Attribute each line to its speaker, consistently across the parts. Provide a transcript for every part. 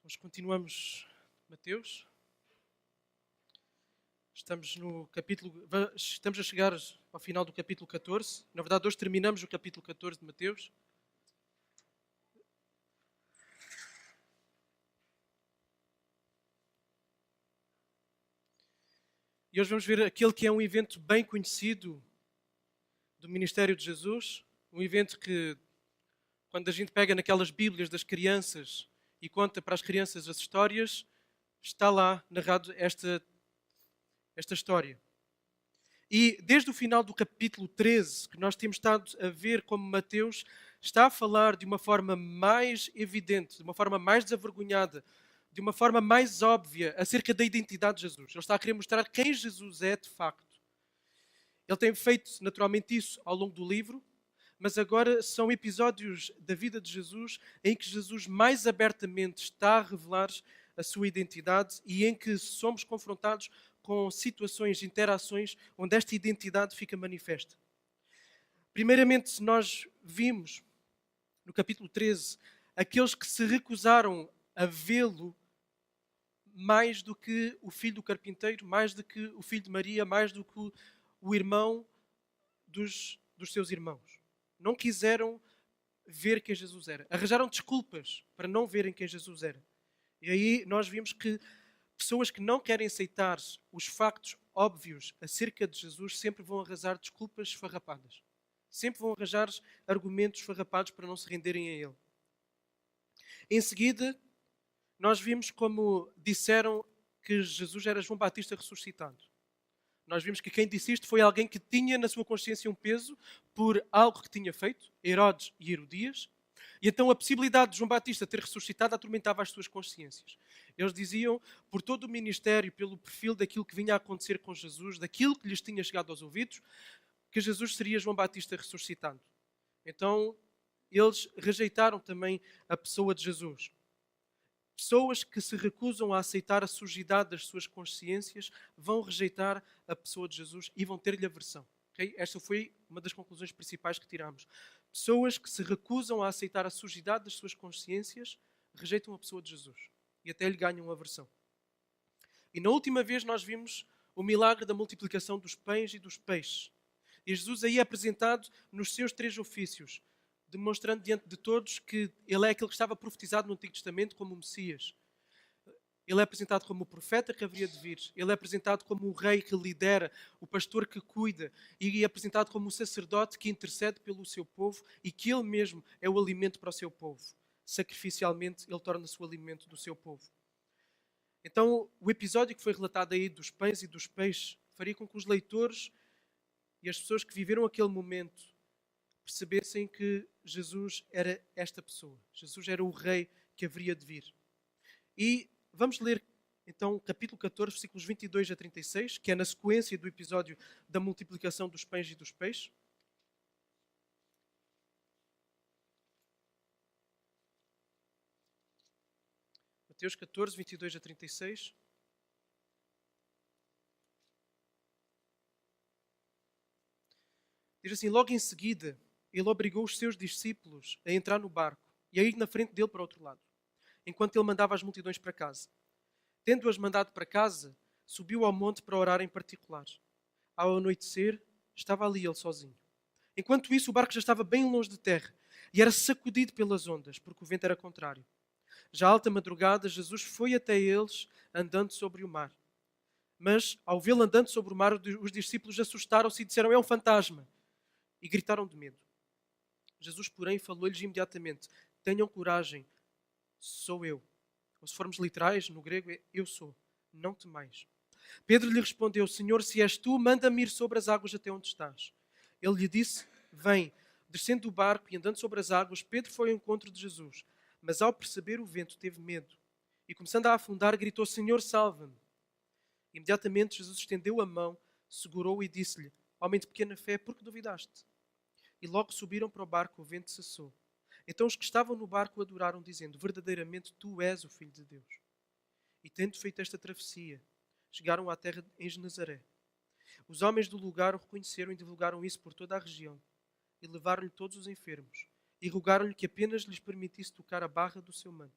Speaker 1: Nós continuamos Mateus. Estamos no capítulo, estamos a chegar ao final do capítulo 14. Na verdade, hoje terminamos o capítulo 14 de Mateus. E hoje vamos ver aquele que é um evento bem conhecido do ministério de Jesus. Um evento que, quando a gente pega naquelas Bíblias das crianças e conta para as crianças as histórias, está lá narrado esta história. E desde o final do capítulo 13, que nós temos estado a ver como Mateus está a falar de uma forma mais evidente, de uma forma mais desavergonhada, de uma forma mais óbvia acerca da identidade de Jesus. Ele está a querer mostrar quem Jesus é de facto. Ele tem feito naturalmente isso ao longo do livro, mas agora são episódios da vida de Jesus em que Jesus mais abertamente está a revelar a sua identidade e em que somos confrontados com situações, interações, onde esta identidade fica manifesta. Primeiramente, nós vimos no capítulo 13 aqueles que se recusaram a vê-lo mais do que o filho do carpinteiro, mais do que o filho de Maria, mais do que o irmão dos seus irmãos. Não quiseram ver quem Jesus era. Arranjaram desculpas para não verem quem Jesus era. E aí nós vimos que pessoas que não querem aceitar os factos óbvios acerca de Jesus sempre vão arranjar desculpas esfarrapadas. Sempre vão arranjar argumentos esfarrapados para não se renderem a Ele. Em seguida, nós vimos como disseram que Jesus era João Batista ressuscitado. Nós vimos que quem disse isto foi alguém que tinha na sua consciência um peso por algo que tinha feito, Herodes e Herodias, e então a possibilidade de João Batista ter ressuscitado atormentava as suas consciências. Eles diziam, por todo o ministério, pelo perfil daquilo que vinha a acontecer com Jesus, daquilo que lhes tinha chegado aos ouvidos, que Jesus seria João Batista ressuscitado. Então, eles rejeitaram também a pessoa de Jesus. Pessoas que se recusam a aceitar a sujidade das suas consciências vão rejeitar a pessoa de Jesus e vão ter-lhe aversão. Okay? Esta foi uma das conclusões principais que tiramos. Pessoas que se recusam a aceitar a sujidade das suas consciências rejeitam a pessoa de Jesus e até lhe ganham aversão. E na última vez nós vimos o milagre da multiplicação dos pães e dos peixes. E Jesus aí é apresentado nos seus 3 ofícios, demonstrando diante de todos que ele é aquele que estava profetizado no Antigo Testamento como o Messias. Ele é apresentado como o profeta que haveria de vir. Ele é apresentado como o rei que lidera, o pastor que cuida. E é apresentado como o sacerdote que intercede pelo seu povo e que ele mesmo é o alimento para o seu povo. Sacrificialmente, ele torna-se o alimento do seu povo. Então, o episódio que foi relatado aí dos pães e dos peixes faria com que os leitores e as pessoas que viveram aquele momento percebessem que Jesus era esta pessoa. Jesus era o rei que haveria de vir. E vamos ler então capítulo 14, versículos 22 a 36, que é na sequência do episódio da multiplicação dos pães e dos peixes. Mateus 14, 22 a 36. Diz assim, logo em seguida, ele obrigou os seus discípulos a entrar no barco e a ir na frente dele para o outro lado, enquanto ele mandava as multidões para casa. Tendo-as mandado para casa, subiu ao monte para orar em particular. Ao anoitecer, estava ali ele sozinho. Enquanto isso, o barco já estava bem longe de terra e era sacudido pelas ondas, porque o vento era contrário. Já à alta madrugada, Jesus foi até eles andando sobre o mar. Mas, ao vê-lo andando sobre o mar, os discípulos assustaram-se e disseram, é um fantasma, e gritaram de medo. Jesus, porém, falou-lhes imediatamente, tenham coragem, sou eu. Ou se formos literais, no grego é eu sou, não temais. Pedro lhe respondeu, Senhor, se és tu, manda-me ir sobre as águas até onde estás. Ele lhe disse, vem. Descendo do barco e andando sobre as águas, Pedro foi ao encontro de Jesus. Mas ao perceber o vento, teve medo. E começando a afundar, gritou, Senhor, salva-me. Imediatamente Jesus estendeu a mão, segurou-o e disse-lhe, homem de pequena fé, por que duvidaste? E logo subiram para o barco, o vento cessou. Então os que estavam no barco adoraram, dizendo, verdadeiramente tu és o Filho de Deus. E tendo feito esta travessia, chegaram à terra em Genezaré. Os homens do lugar o reconheceram e divulgaram isso por toda a região. E levaram-lhe todos os enfermos. E rogaram-lhe que apenas lhes permitisse tocar a barra do seu manto.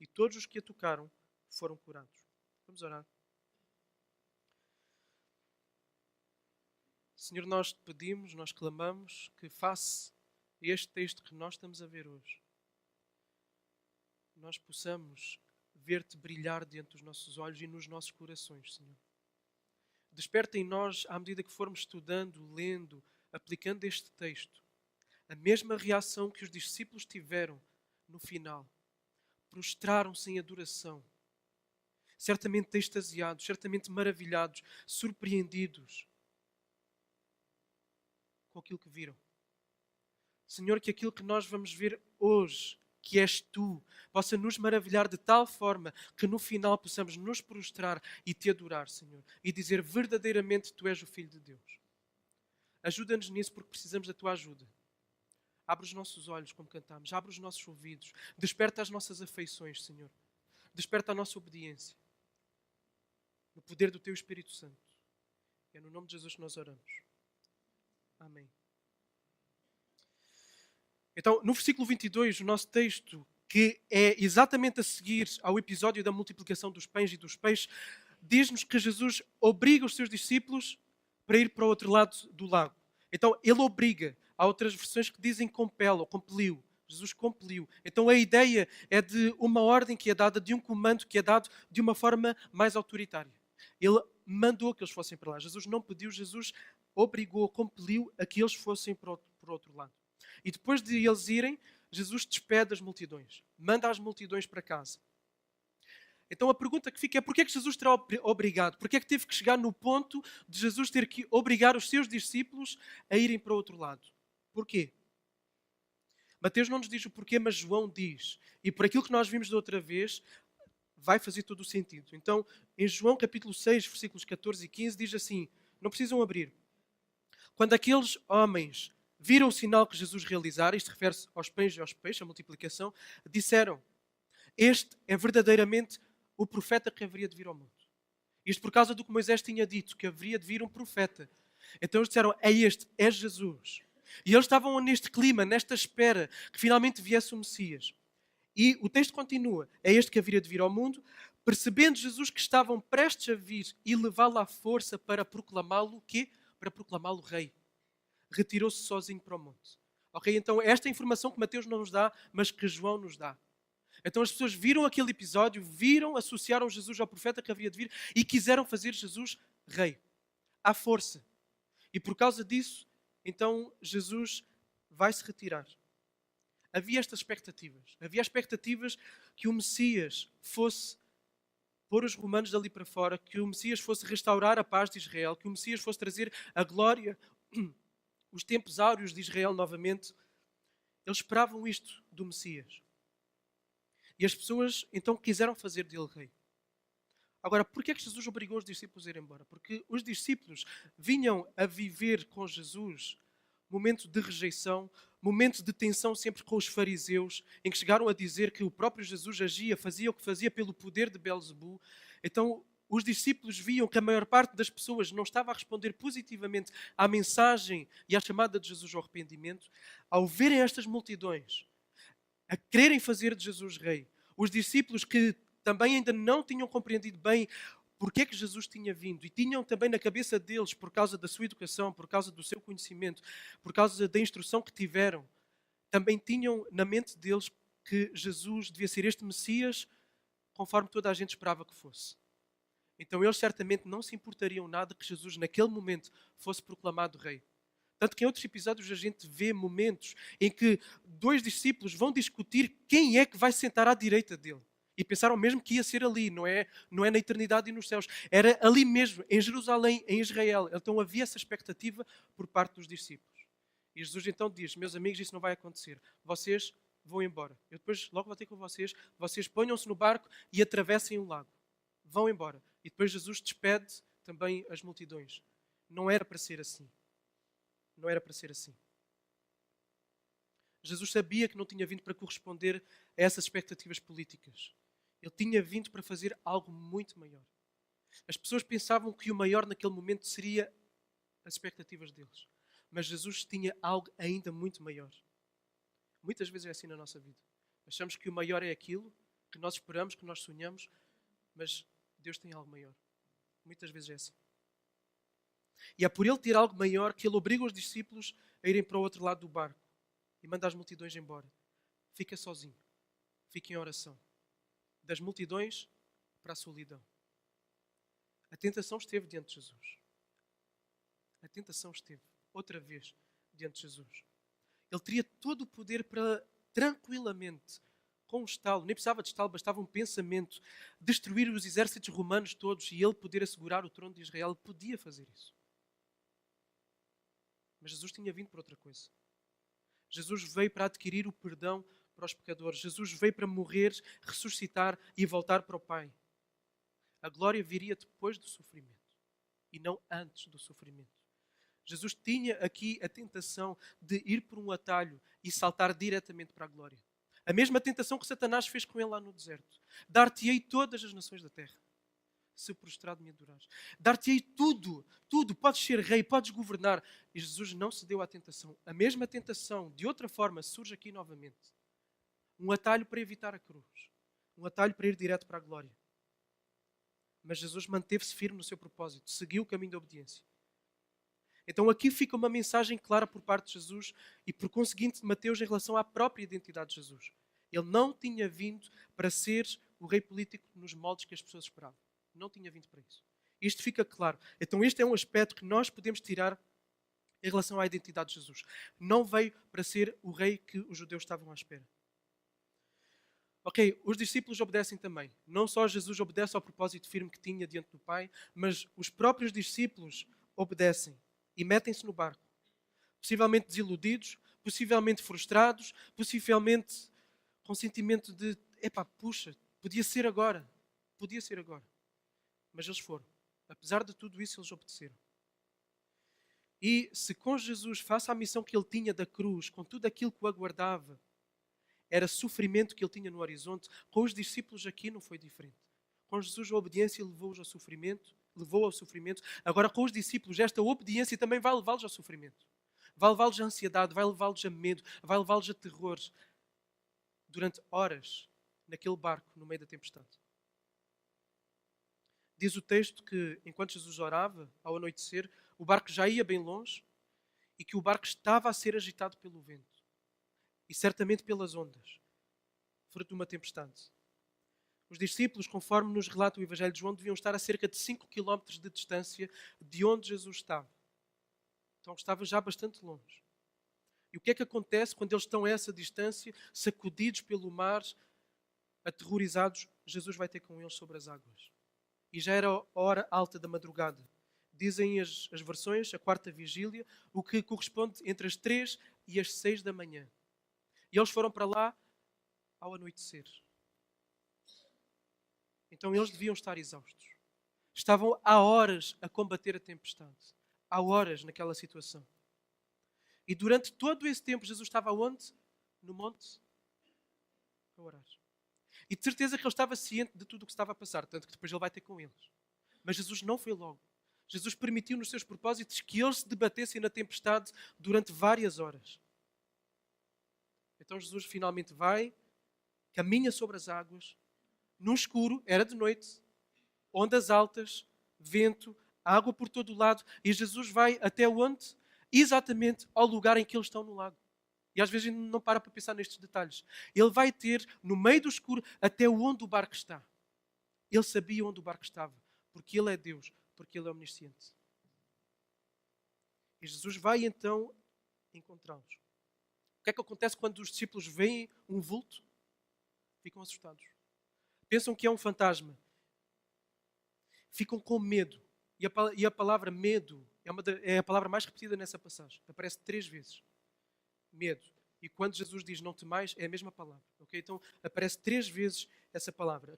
Speaker 1: e todos os que a tocaram foram curados. Vamos orar. Senhor, nós te pedimos, nós clamamos que face este texto que nós estamos a ver hoje, nós possamos ver-te brilhar diante dos nossos olhos e nos nossos corações, Senhor. Desperta em nós, à medida que formos estudando, lendo, aplicando este texto, a mesma reação que os discípulos tiveram no final. Prostraram-se em adoração, certamente extasiados, certamente maravilhados, surpreendidos com aquilo que viram. Senhor, que aquilo que nós vamos ver hoje, que és tu, possa nos maravilhar de tal forma que no final possamos nos prostrar e te adorar, Senhor, e dizer verdadeiramente tu és o Filho de Deus. Ajuda-nos nisso porque precisamos da tua ajuda. Abre os nossos olhos como cantamos, abre os nossos ouvidos, desperta as nossas afeições, Senhor. Desperta a nossa obediência. No poder do teu Espírito Santo. É no nome de Jesus que nós oramos. Amém. Então, no versículo 22, o nosso texto, que é exatamente a seguir ao episódio da multiplicação dos pães e dos peixes, diz-nos que Jesus obriga os seus discípulos para ir para o outro lado do lago. Então, ele obriga. Há outras versões que dizem compel ou compeliu. Jesus compeliu. Então, a ideia é de uma ordem que é dada, de um comando que é dado de uma forma mais autoritária. Ele mandou que eles fossem para lá. Jesus não pediu, Jesus obrigou, compeliu a que eles fossem para o outro lado. E depois de eles irem, Jesus despede as multidões. Manda as multidões para casa. Então a pergunta que fica é porquê é que Jesus terá obrigado? Porquê é que teve que chegar no ponto de Jesus ter que obrigar os seus discípulos a irem para o outro lado? Porquê? Mateus não nos diz o porquê, mas João diz. E por aquilo que nós vimos da outra vez, vai fazer todo o sentido. Então, em João capítulo 6, versículos 14 e 15, diz assim, não precisam abrir. Quando aqueles homens viram o sinal que Jesus realizara, isto refere-se aos pães e aos peixes, a multiplicação, disseram, este é verdadeiramente o profeta que haveria de vir ao mundo. Isto por causa do que Moisés tinha dito, que haveria de vir um profeta. Então eles disseram, é este, é Jesus. E eles estavam neste clima, nesta espera, que finalmente viesse o Messias. E o texto continua, é este que haveria de vir ao mundo, percebendo Jesus que estavam prestes a vir e levá-lo à força para proclamá-lo, o quê? Para proclamá-lo rei. Retirou-se sozinho para o monte. Ok? Então esta é a informação que Mateus não nos dá, mas que João nos dá. Então as pessoas viram aquele episódio, associaram Jesus ao profeta que havia de vir e quiseram fazer Jesus rei. À força. E por causa disso, então Jesus vai se retirar. Havia estas expectativas. Havia expectativas que o Messias fosse pôr os romanos dali para fora, que o Messias fosse restaurar a paz de Israel, que o Messias fosse trazer a glória, os tempos áureos de Israel novamente. Eles esperavam isto do Messias. E as pessoas então quiseram fazer dele rei. Agora, porquê é que Jesus obrigou os discípulos a ir embora? Porque os discípulos vinham a viver com Jesus momento de rejeição, momento de tensão sempre com os fariseus, em que chegaram a dizer que o próprio Jesus agia, fazia o que fazia pelo poder de Belzebu. Então, os discípulos viam que a maior parte das pessoas não estava a responder positivamente à mensagem e à chamada de Jesus ao arrependimento. Ao verem estas multidões a quererem fazer de Jesus rei, os discípulos que também ainda não tinham compreendido bem porque é que Jesus tinha vindo e tinham também na cabeça deles, por causa da sua educação, por causa do seu conhecimento, por causa da instrução que tiveram, também tinham na mente deles que Jesus devia ser este Messias conforme toda a gente esperava que fosse. Então eles certamente não se importariam nada que Jesus naquele momento fosse proclamado rei. Tanto que em outros episódios a gente vê momentos em que dois discípulos vão discutir quem é que vai sentar à direita dele. E pensaram mesmo que ia ser ali, não é na eternidade e nos céus. Era ali mesmo, em Jerusalém, em Israel. Então havia essa expectativa por parte dos discípulos. E Jesus então diz, meus amigos, isso não vai acontecer. Vocês vão embora. Eu depois logo vou ter com vocês. Vocês ponham-se no barco e atravessem o lago. Vão embora. E depois Jesus despede também as multidões. Não era para ser assim. Não era para ser assim. Jesus sabia que não tinha vindo para corresponder a essas expectativas políticas. Ele tinha vindo para fazer algo muito maior. As pessoas pensavam que o maior naquele momento seria as expectativas deles. Mas Jesus tinha algo ainda muito maior. Muitas vezes é assim na nossa vida. Achamos que o maior é aquilo que nós esperamos, que nós sonhamos, mas Deus tem algo maior. Muitas vezes é assim. E é por Ele ter algo maior que Ele obriga os discípulos a irem para o outro lado do barco e manda as multidões embora. Fica sozinho. Fica em oração. Das multidões para a solidão. A tentação esteve diante de Jesus. A tentação esteve, outra vez, diante de Jesus. Ele teria todo o poder para, tranquilamente, com um estalo, nem precisava de estalo, bastava um pensamento, destruir os exércitos romanos todos e ele poder assegurar o trono de Israel. Ele podia fazer isso. Mas Jesus tinha vindo para outra coisa. Jesus veio para adquirir o perdão para os pecadores. Jesus veio para morrer, ressuscitar e voltar para o Pai. A glória viria depois do sofrimento e não antes do sofrimento. Jesus tinha aqui a tentação de ir por um atalho e saltar diretamente para a glória. A mesma tentação que Satanás fez com ele lá no deserto. Dar-te-ei todas as nações da terra, se prostrado me adorares. Dar-te-ei tudo, tudo. Podes ser rei, podes governar. E Jesus não cedeu à tentação. A mesma tentação, de outra forma, surge aqui novamente. Um atalho para evitar a cruz. Um atalho para ir direto para a glória. Mas Jesus manteve-se firme no seu propósito. Seguiu o caminho da obediência. Então aqui fica uma mensagem clara por parte de Jesus e por conseguinte de Mateus em relação à própria identidade de Jesus. Ele não tinha vindo para ser o rei político nos moldes que as pessoas esperavam. Não tinha vindo para isso. Isto fica claro. Então este é um aspecto que nós podemos tirar em relação à identidade de Jesus. Não veio para ser o rei que os judeus estavam à espera. Ok, os discípulos obedecem também. Não só Jesus obedece ao propósito firme que tinha diante do Pai, mas os próprios discípulos obedecem e metem-se no barco. Possivelmente desiludidos, possivelmente frustrados, possivelmente com sentimento de puxa, podia ser agora. Podia ser agora. Mas eles foram. Apesar de tudo isso, eles obedeceram. E se com Jesus, face à missão que ele tinha da cruz, com tudo aquilo que o aguardava, era sofrimento que ele tinha no horizonte, com os discípulos aqui não foi diferente. Com Jesus a obediência levou-os ao sofrimento, levou ao sofrimento. Agora com os discípulos esta obediência também vai levá-los ao sofrimento. Vai levá-los à ansiedade, vai levá-los a medo, vai levá-los a terrores. Durante horas, naquele barco, no meio da tempestade. Diz o texto que, enquanto Jesus orava, ao anoitecer, o barco já ia bem longe e que o barco estava a ser agitado pelo vento. E certamente pelas ondas, fruto de uma tempestade. Os discípulos, conforme nos relata o Evangelho de João, deviam estar a cerca de 5 km de distância de onde Jesus estava. Então estava já bastante longe. E o que é que acontece quando eles estão a essa distância, sacudidos pelo mar, aterrorizados? Jesus vai ter com eles sobre as águas. E já era a hora alta da madrugada. Dizem as versões, a quarta vigília, o que corresponde entre as 3 e as 6 da manhã. E eles foram para lá ao anoitecer. Então eles deviam estar exaustos. Estavam há horas a combater a tempestade. Há horas naquela situação. E durante todo esse tempo Jesus estava onde? No monte a orar. E de certeza que ele estava ciente de tudo o que estava a passar, tanto que depois ele vai ter com eles. Mas Jesus não foi logo. Jesus permitiu nos seus propósitos que eles se debatessem na tempestade durante várias horas. Então Jesus finalmente vai, caminha sobre as águas, no escuro, era de noite, ondas altas, vento, água por todo o lado, e Jesus vai até onde? Exatamente ao lugar em que eles estão no lago. E às vezes a gente não para pensar nestes detalhes. Ele vai ter, no meio do escuro, até onde o barco está. Ele sabia onde o barco estava, porque ele é Deus, porque ele é omnisciente. E Jesus vai então encontrá-los. O que é que acontece quando os discípulos veem um vulto? Ficam assustados. Pensam que é um fantasma. Ficam com medo. E a palavra medo é a palavra mais repetida nessa passagem. Aparece 3 vezes. Medo. E quando Jesus diz não temais, é a mesma palavra. Okay? Então aparece 3 vezes essa palavra.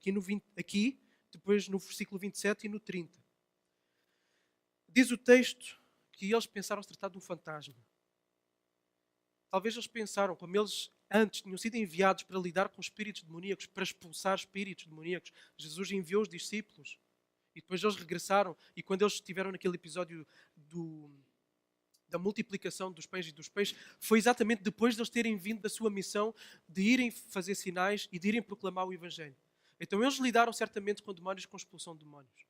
Speaker 1: Aqui, depois no versículo 27 e no 30. Diz o texto que eles pensaram se tratar de um fantasma. Talvez eles pensaram, como eles antes tinham sido enviados para lidar com espíritos demoníacos, para expulsar espíritos demoníacos, Jesus enviou os discípulos e depois eles regressaram. E quando eles estiveram naquele episódio da multiplicação dos pães e dos peixes, foi exatamente depois de eles terem vindo da sua missão de irem fazer sinais e de irem proclamar o Evangelho. Então eles lidaram certamente com demónios, com expulsão de demónios.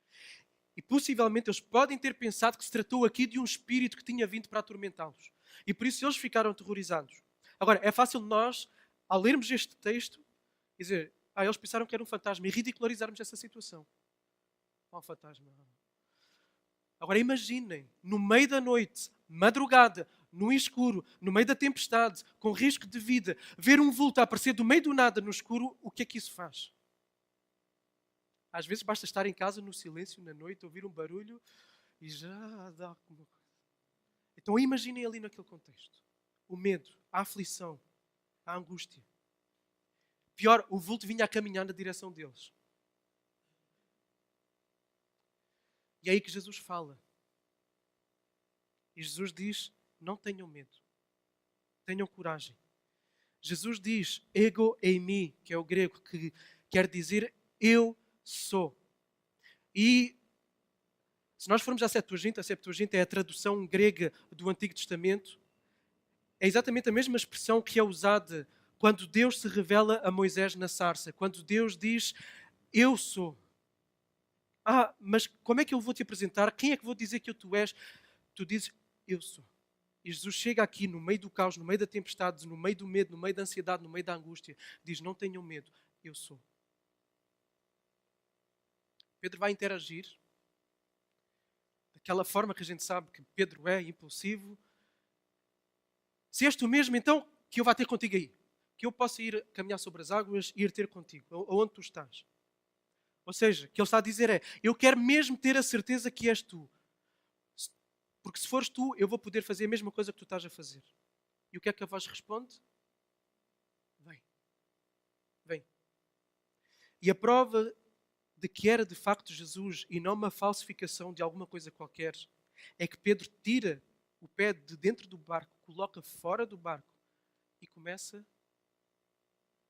Speaker 1: E possivelmente eles podem ter pensado que se tratou aqui de um espírito que tinha vindo para atormentá-los. E por isso eles ficaram aterrorizados. Agora, é fácil nós, ao lermos este texto, dizer, eles pensaram que era um fantasma, e ridicularizarmos essa situação. Um fantasma. Agora imaginem, no meio da noite, madrugada, no escuro, no meio da tempestade, com risco de vida, ver um vulto a aparecer do meio do nada no escuro, o que é que isso faz? Às vezes basta estar em casa no silêncio, na noite, ouvir um barulho e já dá alguma coisa. Então imaginem ali naquele contexto. O medo, a aflição, a angústia. Pior, o vulto vinha a caminhar na direção deles. E é aí que Jesus fala. E Jesus diz, não tenham medo. Tenham coragem. Jesus diz, ego eimi, que é o grego, que quer dizer eu sou. E se nós formos à Septuaginta, a Septuaginta é a tradução grega do Antigo Testamento, é exatamente a mesma expressão que é usada quando Deus se revela a Moisés na sarça, quando Deus diz, eu sou. Mas como é que eu vou te apresentar? Quem é que vou dizer que tu és? Tu dizes, eu sou. E Jesus chega aqui no meio do caos, no meio da tempestade, no meio do medo, no meio da ansiedade, no meio da angústia. Diz, não tenham medo, eu sou. Pedro vai interagir daquela forma que a gente sabe que Pedro é impulsivo. Se és tu mesmo, então que eu vá ter contigo aí. Que eu possa ir caminhar sobre as águas e ir ter contigo, aonde tu estás. Ou seja, o que ele está a dizer é, eu quero mesmo ter a certeza que és tu. Porque se fores tu, eu vou poder fazer a mesma coisa que tu estás a fazer. E o que é que a voz responde? Vem. Vem. E a prova de que era de facto Jesus e não uma falsificação de alguma coisa qualquer, é que Pedro tira o pé de dentro do barco, coloca fora do barco e começa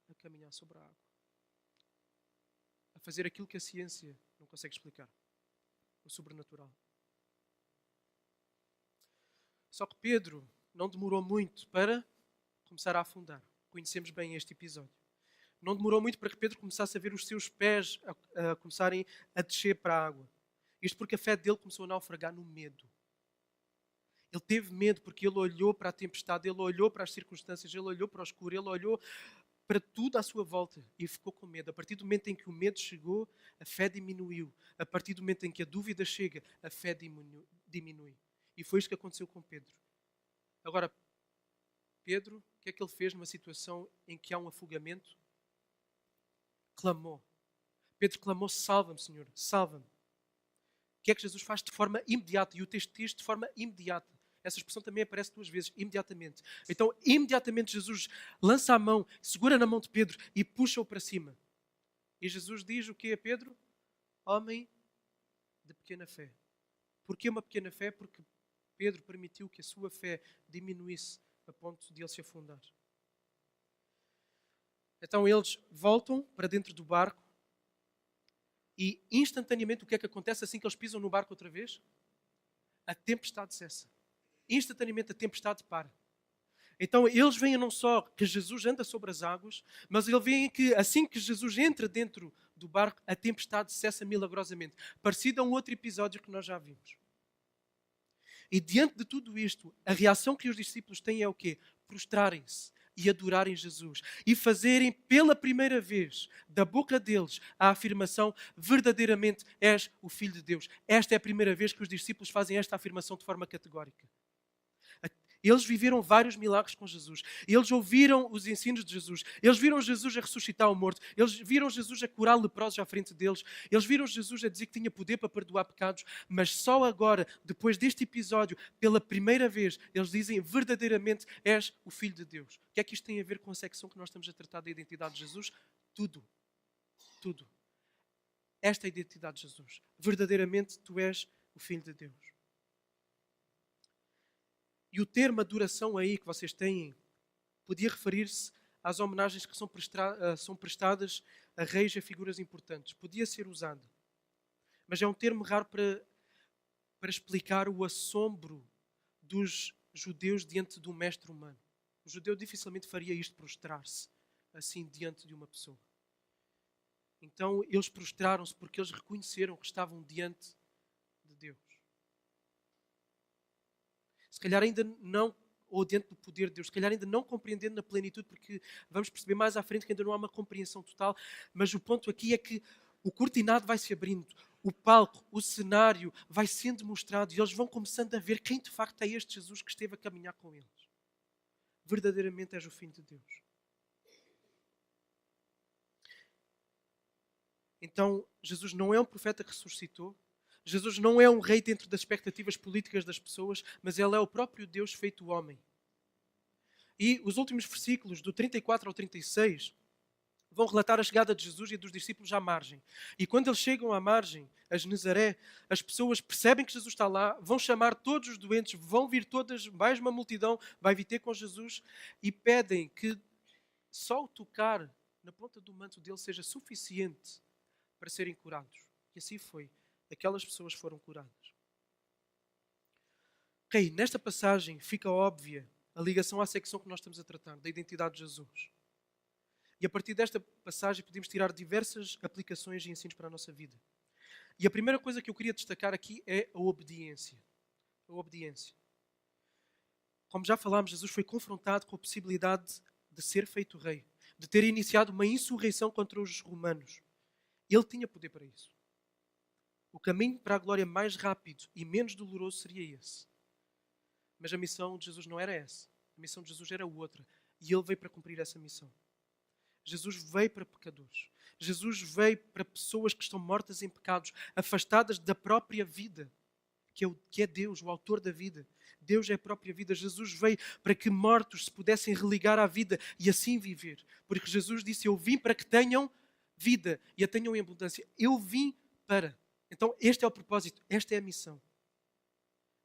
Speaker 1: a caminhar sobre a água. A fazer aquilo que a ciência não consegue explicar. O sobrenatural. Só que Pedro não demorou muito para começar a afundar. Conhecemos bem este episódio. Não demorou muito para que Pedro começasse a ver os seus pés a começarem a descer para a água. Isto porque a fé dele começou a naufragar no medo. Ele teve medo porque ele olhou para a tempestade, ele olhou para as circunstâncias, ele olhou para o escuro, ele olhou para tudo à sua volta e ficou com medo. A partir do momento em que o medo chegou, a fé diminuiu. A partir do momento em que a dúvida chega, a fé diminui. E foi isto que aconteceu com Pedro. Agora, Pedro, o que é que ele fez numa situação em que há um afogamento? Clamou. Pedro clamou, salva-me, Senhor, salva-me. O que é que Jesus faz de forma imediata? E o texto diz de forma imediata. Essa expressão também aparece 2 vezes, imediatamente. Então, imediatamente Jesus lança a mão, segura na mão de Pedro e puxa-o para cima. E Jesus diz o que a Pedro? Homem de pequena fé. Porquê uma pequena fé? Porque Pedro permitiu que a sua fé diminuísse a ponto de ele se afundar. Então eles voltam para dentro do barco e instantaneamente o que é que acontece assim que eles pisam no barco outra vez? A tempestade cessa. Instantaneamente a tempestade para. Então eles veem não só que Jesus anda sobre as águas, mas eles veem que assim que Jesus entra dentro do barco, a tempestade cessa milagrosamente. Parecido a um outro episódio que nós já vimos. E diante de tudo isto, a reação que os discípulos têm é o quê? Prostrarem-se e adorarem Jesus. E fazerem pela primeira vez da boca deles a afirmação verdadeiramente és o Filho de Deus. Esta é a primeira vez que os discípulos fazem esta afirmação de forma categórica. Eles viveram vários milagres com Jesus. Eles ouviram os ensinos de Jesus. Eles viram Jesus a ressuscitar o morto. Eles viram Jesus a curar leprosos à frente deles. Eles viram Jesus a dizer que tinha poder para perdoar pecados. Mas só agora, depois deste episódio, pela primeira vez, eles dizem verdadeiramente és o Filho de Deus. O que é que isto tem a ver com a secção que nós estamos a tratar da identidade de Jesus? Tudo. Tudo. Esta é a identidade de Jesus. Verdadeiramente tu és o Filho de Deus. E o termo adoração aí que vocês têm podia referir-se às homenagens que são prestadas a reis e a figuras importantes. Podia ser usado. Mas é um termo raro para explicar o assombro dos judeus diante de um mestre humano. O judeu dificilmente faria isto, prostrar-se assim diante de uma pessoa. Então eles prostraram-se porque eles reconheceram que estavam diante de Deus. Se calhar ainda não, ou diante do poder de Deus, se calhar ainda não compreendendo na plenitude, porque vamos perceber mais à frente que ainda não há uma compreensão total, mas o ponto aqui é que o cortinado vai se abrindo, o palco, o cenário vai sendo mostrado e eles vão começando a ver quem de facto é este Jesus que esteve a caminhar com eles. Verdadeiramente és o Filho de Deus. Então, Jesus não é um profeta que ressuscitou. Jesus não é um rei dentro das expectativas políticas das pessoas, mas ele é o próprio Deus feito homem. E os últimos versículos, do 34 ao 36, vão relatar a chegada de Jesus e dos discípulos à margem. E quando eles chegam à margem, a Genezaré, as pessoas percebem que Jesus está lá, vão chamar todos os doentes, vão vir todas, mais uma multidão, vai vir ter com Jesus e pedem que só o tocar na ponta do manto dele seja suficiente para serem curados. E assim foi. Aquelas pessoas foram curadas. Ok, nesta passagem fica óbvia a ligação à secção que nós estamos a tratar, da identidade de Jesus. E a partir desta passagem podemos tirar diversas aplicações e ensinos para a nossa vida. E a primeira coisa que eu queria destacar aqui é a obediência. A obediência. Como já falámos, Jesus foi confrontado com a possibilidade de ser feito rei, de ter iniciado uma insurreição contra os romanos. Ele tinha poder para isso. O caminho para a glória mais rápido e menos doloroso seria esse. Mas a missão de Jesus não era essa. A missão de Jesus era outra. E ele veio para cumprir essa missão. Jesus veio para pecadores. Jesus veio para pessoas que estão mortas em pecados, afastadas da própria vida, que é Deus, o autor da vida. Deus é a própria vida. Jesus veio para que mortos se pudessem religar à vida e assim viver. Porque Jesus disse, eu vim para que tenham vida e a tenham em abundância. Eu vim para. Então este é o propósito, esta é a missão.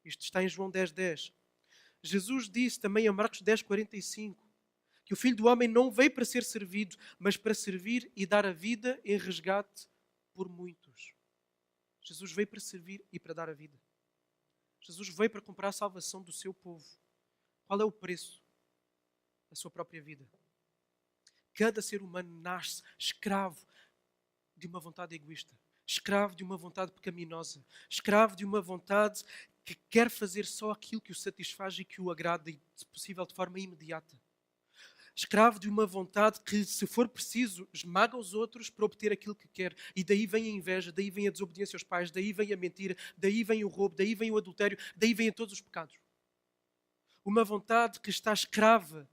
Speaker 1: Isto está em João 10:10. Jesus disse também a Marcos 10:45 que o Filho do Homem não veio para ser servido, mas para servir e dar a vida em resgate por muitos. Jesus veio para servir e para dar a vida. Jesus veio para comprar a salvação do seu povo. Qual é o preço? A sua própria vida. Cada ser humano nasce escravo de uma vontade egoísta, escravo de uma vontade pecaminosa, escravo de uma vontade que quer fazer só aquilo que o satisfaz e que o agrada, e, se possível, de forma imediata. Escravo de uma vontade que, se for preciso, esmaga os outros para obter aquilo que quer. E daí vem a inveja, daí vem a desobediência aos pais, daí vem a mentira, daí vem o roubo, daí vem o adultério, daí vêm todos os pecados. Uma vontade que está escrava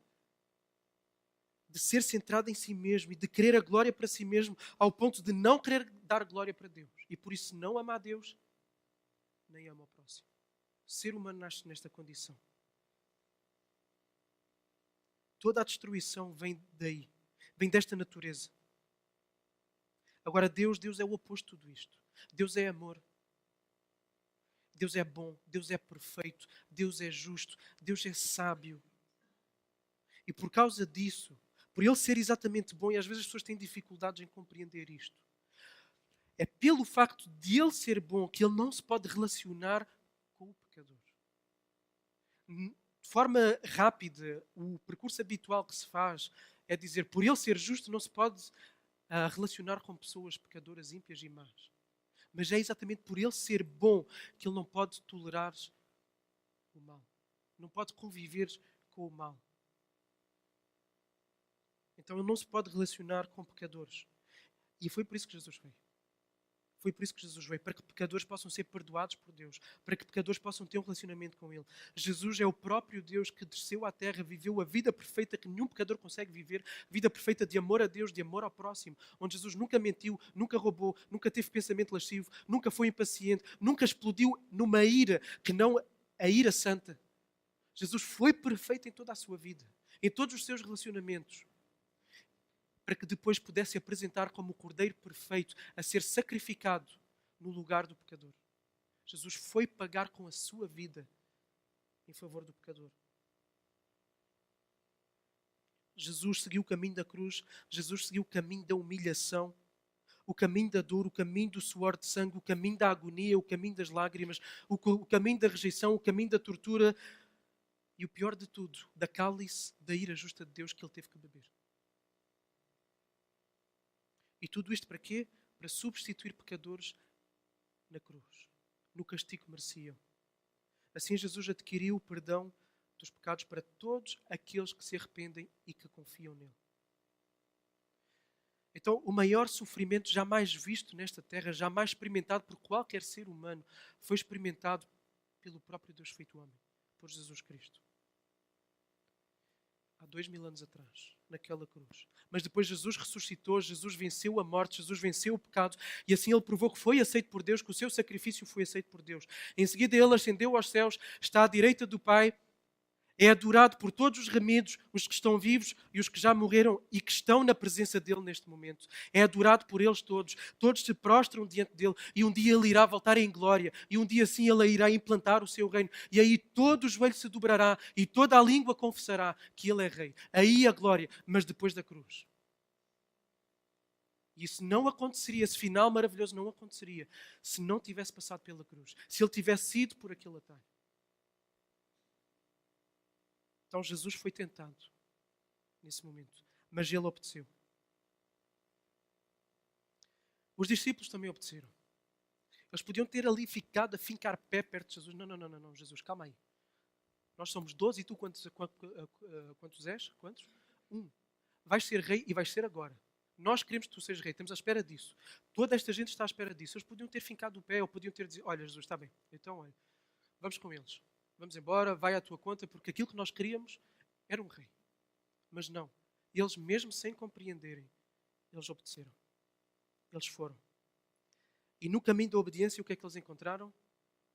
Speaker 1: de ser centrada em si mesmo e de querer a glória para si mesmo, ao ponto de não querer dar glória para Deus. E por isso não ama a Deus, nem ama o próximo. O ser humano nasce nesta condição. Toda a destruição vem daí, vem desta natureza. Agora Deus é o oposto de tudo isto. Deus é amor. Deus é bom, Deus é perfeito, Deus é justo, Deus é sábio. E por causa disso, por Ele ser exatamente bom, e às vezes as pessoas têm dificuldades em compreender isto, é pelo facto de Ele ser bom que Ele não se pode relacionar com o pecador. De forma rápida, o percurso habitual que se faz é dizer, por Ele ser justo, não se pode relacionar com pessoas pecadoras, ímpias e más. Mas é exatamente por Ele ser bom que Ele não pode tolerar o mal. Não pode conviver com o mal. Então Ele não se pode relacionar com pecadores. E foi por isso que Jesus veio. Foi por isso que Jesus veio, para que pecadores possam ser perdoados por Deus, para que pecadores possam ter um relacionamento com Ele. Jesus é o próprio Deus que desceu à terra, viveu a vida perfeita que nenhum pecador consegue viver, vida perfeita de amor a Deus, de amor ao próximo, onde Jesus nunca mentiu, nunca roubou, nunca teve pensamento lascivo, nunca foi impaciente, nunca explodiu numa ira que não a ira santa. Jesus foi perfeito em toda a sua vida, em todos os seus relacionamentos, para que depois pudesse apresentar como o Cordeiro perfeito a ser sacrificado no lugar do pecador. Jesus foi pagar com a sua vida em favor do pecador. Jesus seguiu o caminho da cruz, Jesus seguiu o caminho da humilhação, o caminho da dor, o caminho do suor de sangue, o caminho da agonia, o caminho das lágrimas, o caminho da rejeição, o caminho da tortura, E o pior de tudo, da cálice da ira justa de Deus que ele teve que beber. E tudo isto para quê? Para substituir pecadores na cruz, no castigo que mereciam. Assim Jesus adquiriu o perdão dos pecados para todos aqueles que se arrependem e que confiam nele. Então, o maior sofrimento jamais visto nesta terra, jamais experimentado por qualquer ser humano, foi experimentado pelo próprio Deus feito homem, por Jesus Cristo. Há 2000 anos atrás, naquela cruz. Mas depois Jesus ressuscitou, Jesus venceu a morte, Jesus venceu o pecado e assim ele provou que foi aceito por Deus, que o seu sacrifício foi aceito por Deus. Em seguida ele ascendeu aos céus, está à direita do Pai, é adorado por todos os remidos, os que estão vivos e os que já morreram e que estão na presença dele neste momento. É adorado por eles todos. Todos se prostram diante dele e um dia ele irá voltar em glória e um dia sim ele irá implantar o seu reino. E aí todo o joelho se dobrará e toda a língua confessará que ele é rei. Aí a glória, mas depois da cruz. E isso não aconteceria, esse final maravilhoso não aconteceria se não tivesse passado pela cruz, se ele tivesse ido por aquele atalho. Então Jesus foi tentado nesse momento, mas ele obedeceu. Os discípulos também obedeceram. Eles podiam ter ali ficado a fincar pé perto de Jesus. Não, Jesus, calma aí. Nós somos 12 e tu quantos és? Quantos? 1. Vais ser rei e vais ser agora. Nós queremos que tu sejas rei, estamos à espera disso. Toda esta gente está à espera disso. Eles podiam ter fincado o pé ou podiam ter dizer, olha Jesus, está bem, então olha, vamos com eles. Vamos embora, vai à tua conta, porque aquilo que nós queríamos era um rei. Mas não. Eles, mesmo sem compreenderem, eles obedeceram. Eles foram. E no caminho da obediência, o que é que eles encontraram?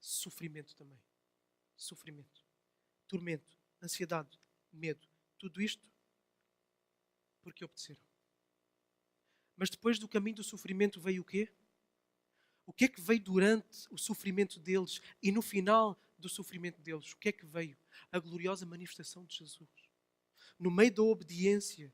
Speaker 1: Sofrimento também. Sofrimento. Tormento. Ansiedade. Medo. Tudo isto porque obedeceram. Mas depois do caminho do sofrimento veio o quê? O que é que veio durante o sofrimento deles e no final do sofrimento deles? O que é que veio? A gloriosa manifestação de Jesus. No meio da obediência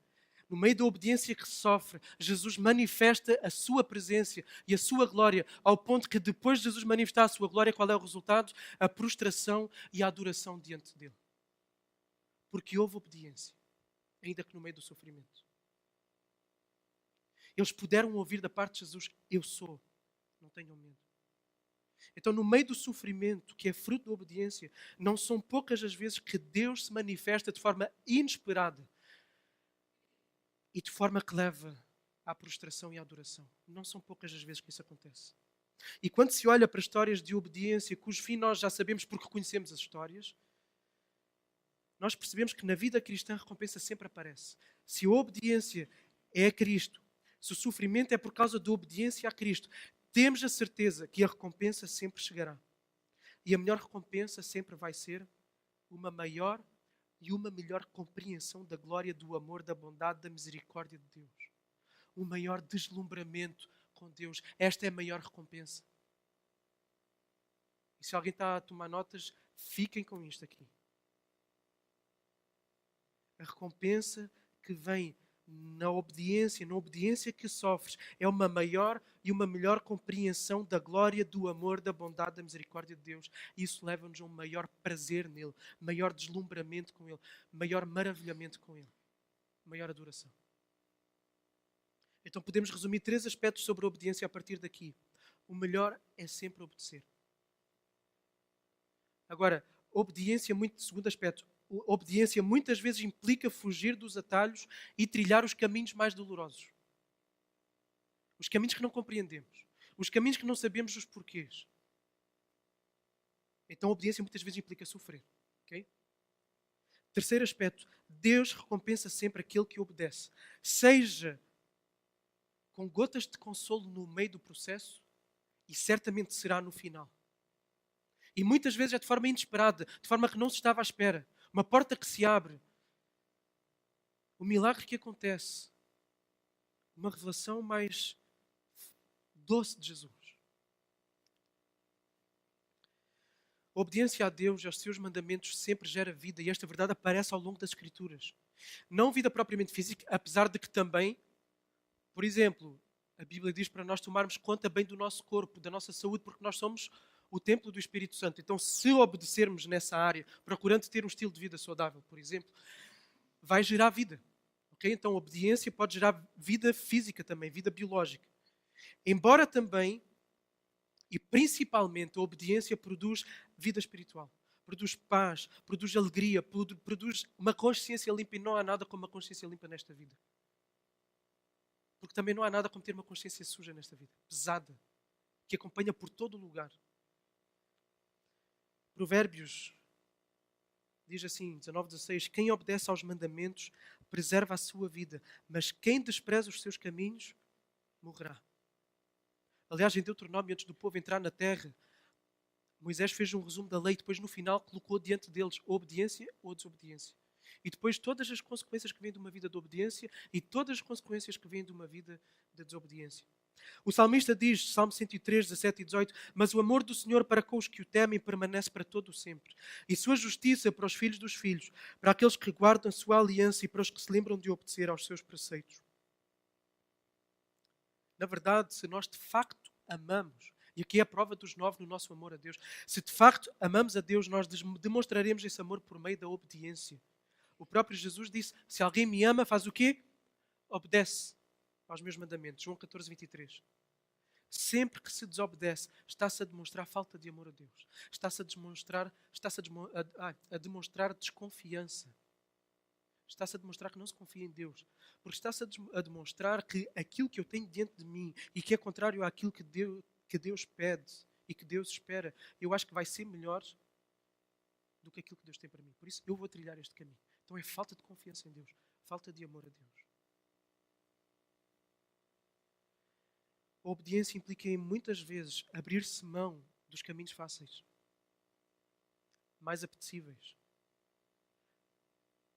Speaker 1: que sofre, Jesus manifesta a sua presença e a sua glória, ao ponto que depois de Jesus manifestar a sua glória, qual é o resultado? A prostração e a adoração diante dele. Porque houve obediência, ainda que no meio do sofrimento. Eles puderam ouvir da parte de Jesus, eu sou, não tenham medo. Então, no meio do sofrimento, que é fruto da obediência, não são poucas as vezes que Deus se manifesta de forma inesperada e de forma que leva à prostração e à adoração. Não são poucas as vezes que isso acontece. E quando se olha para histórias de obediência, cujo fim nós já sabemos porque conhecemos as histórias, nós percebemos que na vida cristã a recompensa sempre aparece. Se a obediência é a Cristo, se o sofrimento é por causa da obediência a Cristo, temos a certeza que a recompensa sempre chegará. E a melhor recompensa sempre vai ser uma maior e uma melhor compreensão da glória, do amor, da bondade, da misericórdia de Deus. Um maior deslumbramento com Deus. Esta é a maior recompensa. E se alguém está a tomar notas, fiquem com isto aqui. A recompensa que vem na obediência que sofres, é uma maior e uma melhor compreensão da glória, do amor, da bondade, da misericórdia de Deus. E isso leva-nos a um maior prazer nele, maior deslumbramento com ele, maior maravilhamento com ele, maior adoração. Então podemos resumir 3 aspectos sobre a obediência a partir daqui. O melhor é sempre obedecer. Agora, segundo aspecto, obediência muitas vezes implica fugir dos atalhos e trilhar os caminhos mais dolorosos. Os caminhos que não compreendemos. Os caminhos que não sabemos os porquês. Então a obediência muitas vezes implica sofrer. Okay? Terceiro aspecto, Deus recompensa sempre aquele que obedece. Seja com gotas de consolo no meio do processo e certamente será no final. E muitas vezes é de forma inesperada, de forma que não se estava à espera. Uma porta que se abre. O milagre que acontece. Uma revelação mais doce de Jesus. A obediência a Deus e aos seus mandamentos sempre gera vida e esta verdade aparece ao longo das Escrituras. Não vida propriamente física, apesar de que também, por exemplo, a Bíblia diz para nós tomarmos conta bem do nosso corpo, da nossa saúde, porque nós somos o templo do Espírito Santo. Então, se obedecermos nessa área, procurando ter um estilo de vida saudável, por exemplo, vai gerar vida. Okay? Então, a obediência pode gerar vida física também, vida biológica. Embora também, e principalmente, a obediência produz vida espiritual. Produz paz, produz alegria, produz uma consciência limpa. E não há nada como uma consciência limpa nesta vida. Porque também não há nada como ter uma consciência suja nesta vida, pesada, que acompanha por todo o lugar. Provérbios diz assim, 19:16: quem obedece aos mandamentos preserva a sua vida, mas quem despreza os seus caminhos morrerá. Aliás, em Deuteronômio, antes do povo entrar na terra, Moisés fez um resumo da lei e depois no final colocou diante deles obediência ou desobediência. E depois todas as consequências que vêm de uma vida de obediência e todas as consequências que vêm de uma vida de desobediência. O salmista diz, Salmo 103, 17 e 18: mas o amor do Senhor para com os que o temem permanece para todo o sempre. E sua justiça para os filhos dos filhos, para aqueles que guardam a sua aliança e para os que se lembram de obedecer aos seus preceitos. Na verdade, se nós de facto amamos, e aqui é a prova dos 9 no nosso amor a Deus, se de facto amamos a Deus, nós demonstraremos esse amor por meio da obediência. O próprio Jesus disse, se alguém me ama, faz o quê? Obedece aos meus mandamentos. João 14, 23. Sempre que se desobedece, está-se a demonstrar falta de amor a Deus. Está-se a demonstrar desconfiança. Está-se a demonstrar que não se confia em Deus. Porque está-se a demonstrar que aquilo que eu tenho diante de mim e que é contrário àquilo que Deus pede e que Deus espera, eu acho que vai ser melhor do que aquilo que Deus tem para mim. Por isso eu vou trilhar este caminho. Então é falta de confiança em Deus, falta de amor a Deus. A obediência implica em muitas vezes abrir-se mão dos caminhos fáceis, mais apetecíveis.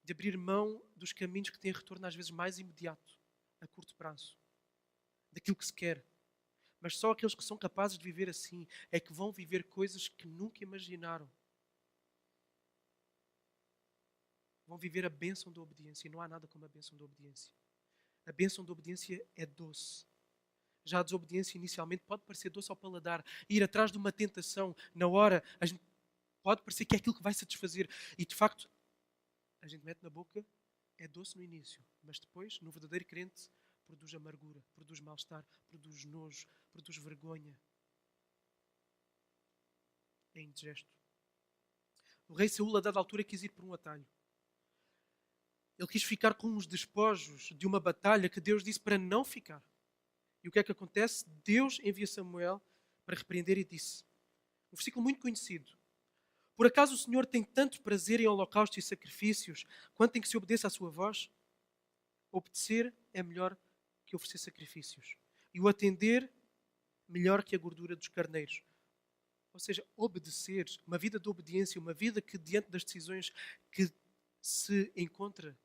Speaker 1: De abrir mão dos caminhos que têm retorno às vezes mais imediato, a curto prazo. Daquilo que se quer. Mas só aqueles que são capazes de viver assim é que vão viver coisas que nunca imaginaram. Vão viver a bênção da obediência. E não há nada como a bênção da obediência. A bênção da obediência é doce. Já a desobediência inicialmente pode parecer doce ao paladar. Ir atrás de uma tentação, na hora, a gente pode parecer que é aquilo que vai satisfazer. E de facto, a gente mete na boca, é doce no início. Mas depois, no verdadeiro crente, produz amargura, produz mal-estar, produz nojo, produz vergonha. É indigesto. O rei Saul, a dada altura, quis ir por um atalho. Ele quis ficar com os despojos de uma batalha que Deus disse para não ficar. E o que é que acontece? Deus envia Samuel para repreender e disse, um versículo muito conhecido: por acaso o Senhor tem tanto prazer em holocaustos e sacrifícios, quanto em que se obedeça à sua voz? Obedecer é melhor que oferecer sacrifícios. E o atender, melhor que a gordura dos carneiros. Ou seja, obedecer, uma vida de obediência, uma vida que diante das decisões que se encontra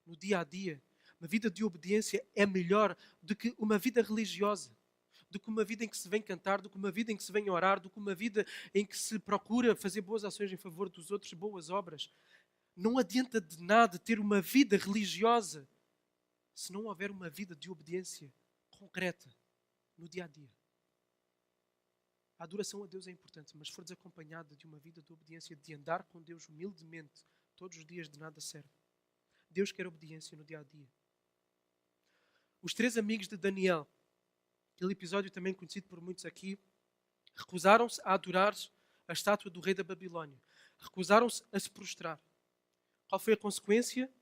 Speaker 1: no dia a dia, uma vida de obediência é melhor do que uma vida religiosa, do que uma vida em que se vem cantar, do que uma vida em que se vem orar, do que uma vida em que se procura fazer boas ações em favor dos outros, boas obras. Não adianta de nada ter uma vida religiosa se não houver uma vida de obediência concreta no dia a dia. A adoração a Deus é importante, mas se for desacompanhada de uma vida de obediência, de andar com Deus humildemente, todos os dias, de nada serve. Deus quer obediência no dia a dia. Os 3 amigos de Daniel, aquele episódio também conhecido por muitos aqui, recusaram-se a adorar a estátua do rei da Babilónia. Recusaram-se a se prostrar. Qual foi a consequência?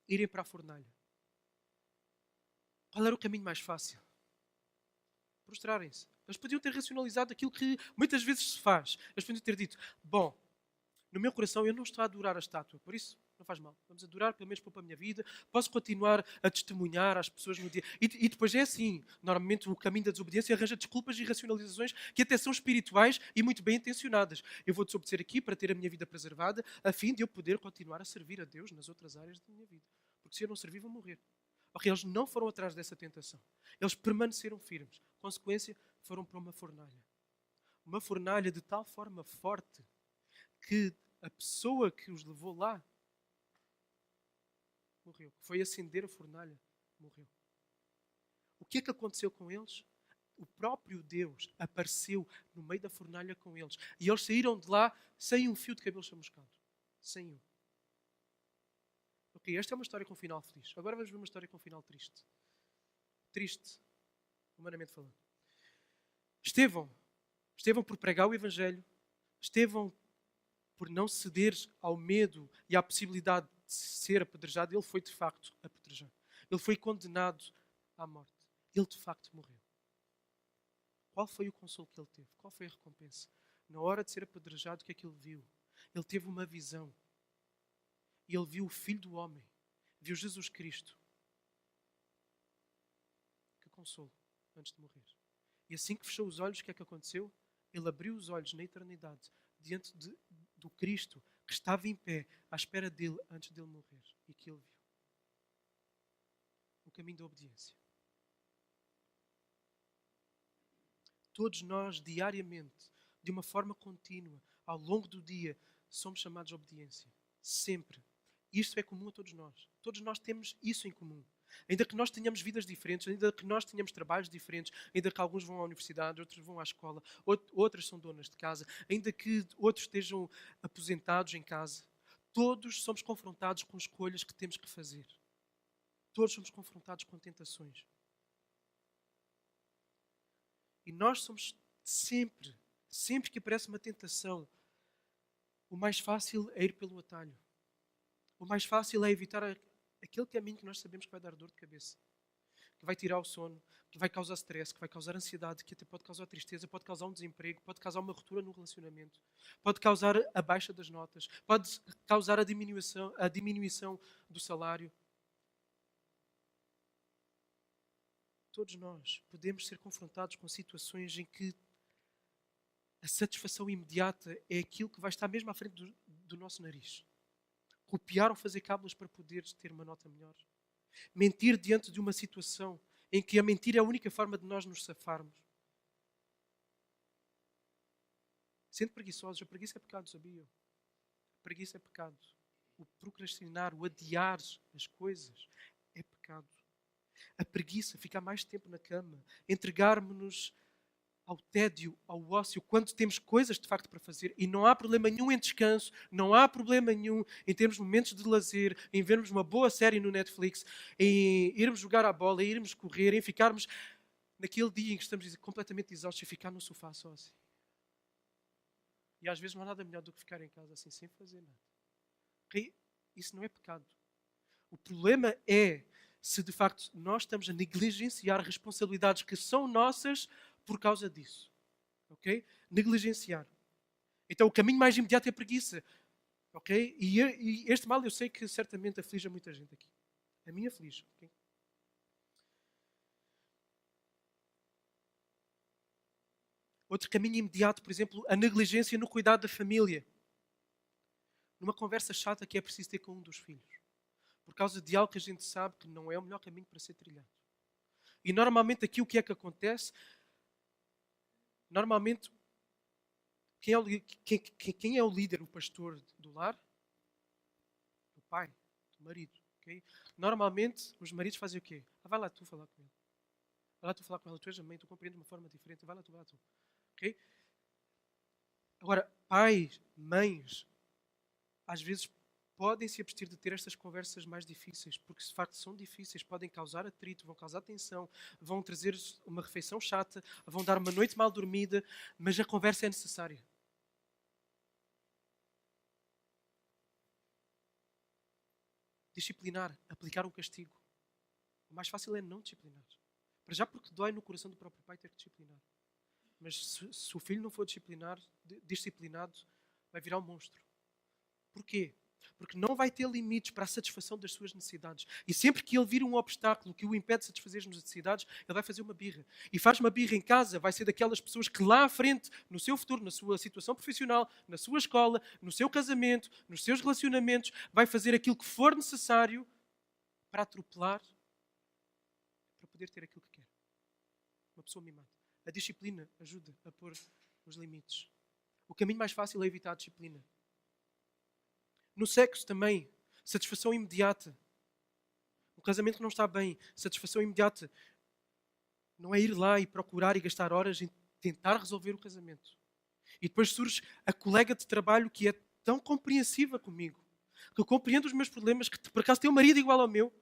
Speaker 1: Irem para a fornalha. Qual era o caminho mais fácil? Prostrarem-se. Eles podiam ter racionalizado aquilo que muitas vezes se faz. Eles podiam ter dito, bom, no meu coração eu não estou a adorar a estátua, por isso não faz mal. Vamos adorar, pelo menos para a minha vida. Posso continuar a testemunhar às pessoas no dia. E depois é assim. Normalmente o caminho da desobediência arranja desculpas e racionalizações que até são espirituais e muito bem intencionadas. Eu vou desobedecer aqui para ter a minha vida preservada, a fim de eu poder continuar a servir a Deus nas outras áreas da minha vida. Porque se eu não servir, vou morrer. Okay, eles não foram atrás dessa tentação. Eles permaneceram firmes. Consequência, foram para uma fornalha. Uma fornalha de tal forma forte que a pessoa que os levou lá morreu. Foi acender a fornalha, morreu. O que é que aconteceu com eles? o próprio Deus apareceu no meio da fornalha com eles. E eles saíram de lá sem um fio de cabelo chamuscado. Sem um. Ok, esta é uma história com um final feliz. Agora vamos ver uma história com um final triste. Triste, humanamente falando. Estevão por pregar o Evangelho, Estevão por não ceder ao medo e à possibilidade de ser apedrejado, ele foi de facto apedrejado. Ele foi condenado à morte. Ele de facto morreu. Qual foi o consolo que ele teve? Qual foi a recompensa? Na hora de ser apedrejado, o que é que ele viu? Ele teve uma visão. E ele viu o Filho do Homem. Viu Jesus Cristo. Que consolo antes de morrer. E assim que fechou os olhos, o que é que aconteceu? Ele abriu os olhos na eternidade diante do Cristo que estava em pé à espera dele antes dele morrer. E que ele viu. O caminho da obediência. Todos nós, diariamente, de uma forma contínua, ao longo do dia, somos chamados à obediência. Sempre. Isto é comum a todos nós. Todos nós temos isso em comum. Ainda que nós tenhamos vidas diferentes, ainda que nós tenhamos trabalhos diferentes, ainda que alguns vão à universidade, outros vão à escola, outras são donas de casa, ainda que outros estejam aposentados em casa, todos somos confrontados com escolhas que temos que fazer. Todos somos confrontados com tentações. E nós somos sempre que aparece uma tentação, o mais fácil é ir pelo atalho. O mais fácil é evitar aquele caminho que nós sabemos que vai dar dor de cabeça, que vai tirar o sono, que vai causar stress, que vai causar ansiedade, que até pode causar tristeza, pode causar um desemprego, pode causar uma ruptura no relacionamento, pode causar a baixa das notas, pode causar a diminuição do salário. Todos nós podemos ser confrontados com situações em que a satisfação imediata é aquilo que vai estar mesmo à frente do nosso nariz. Copiar ou fazer cábulas para poderes ter uma nota melhor. Mentir diante de uma situação em que a mentira é a única forma de nós nos safarmos. Sendo preguiçosos, a preguiça é pecado, sabiam? A preguiça é pecado. O procrastinar, o adiar as coisas é pecado. A preguiça, ficar mais tempo na cama, entregarmos-nos ao tédio, ao ócio, quando temos coisas de facto para fazer e não há problema nenhum em descanso, não há problema nenhum em termos momentos de lazer, em vermos uma boa série no Netflix, em irmos jogar à bola, em irmos correr, em ficarmos naquele dia em que estamos completamente exaustos e ficar no sofá só assim. E às vezes não há nada melhor do que ficar em casa assim, sem fazer nada. Okay? Isso não é pecado. O problema é se de facto nós estamos a negligenciar responsabilidades que são nossas por causa disso. Ok? Negligenciar. Então o caminho mais imediato é a preguiça. Ok? E este mal eu sei que certamente aflige a muita gente aqui. A mim aflige. Okay? Outro caminho imediato, por exemplo, a negligência no cuidado da família. Numa conversa chata que é preciso ter com um dos filhos. Por causa de algo que a gente sabe que não é o melhor caminho para ser trilhado. E normalmente aqui o que é que acontece? Normalmente, quem é o líder, o pastor do lar? O pai, o marido. Okay? Normalmente, os maridos fazem o quê? Vai lá tu falar com ele. Vai lá tu falar com ela. Tu és a mãe, tu compreendes de uma forma diferente. Vai lá tu, vai lá tu. Okay? Agora, pais, mães, às vezes podem se abster de ter estas conversas mais difíceis, porque de facto são difíceis, podem causar atrito, vão causar tensão, vão trazer uma refeição chata, vão dar uma noite mal dormida, mas a conversa é necessária. Disciplinar, aplicar um castigo. O mais fácil é não disciplinar. Para já porque dói no coração do próprio pai ter que disciplinar. Mas se o filho não for disciplinado, vai virar um monstro. Porquê? Porque não vai ter limites para a satisfação das suas necessidades. E sempre que ele vir um obstáculo que o impede de satisfazer as necessidades, ele vai fazer uma birra. E faz uma birra em casa, vai ser daquelas pessoas que lá à frente, no seu futuro, na sua situação profissional, na sua escola, no seu casamento, nos seus relacionamentos, vai fazer aquilo que for necessário para atropelar, para poder ter aquilo que quer. Uma pessoa mimada. A disciplina ajuda a pôr os limites. O caminho mais fácil é evitar a disciplina. No sexo também, satisfação imediata. O casamento que não está bem, satisfação imediata. Não é ir lá e procurar e gastar horas em tentar resolver o casamento. E depois surge a colega de trabalho que é tão compreensiva comigo, que compreende os meus problemas, que por acaso tem um marido igual ao meu,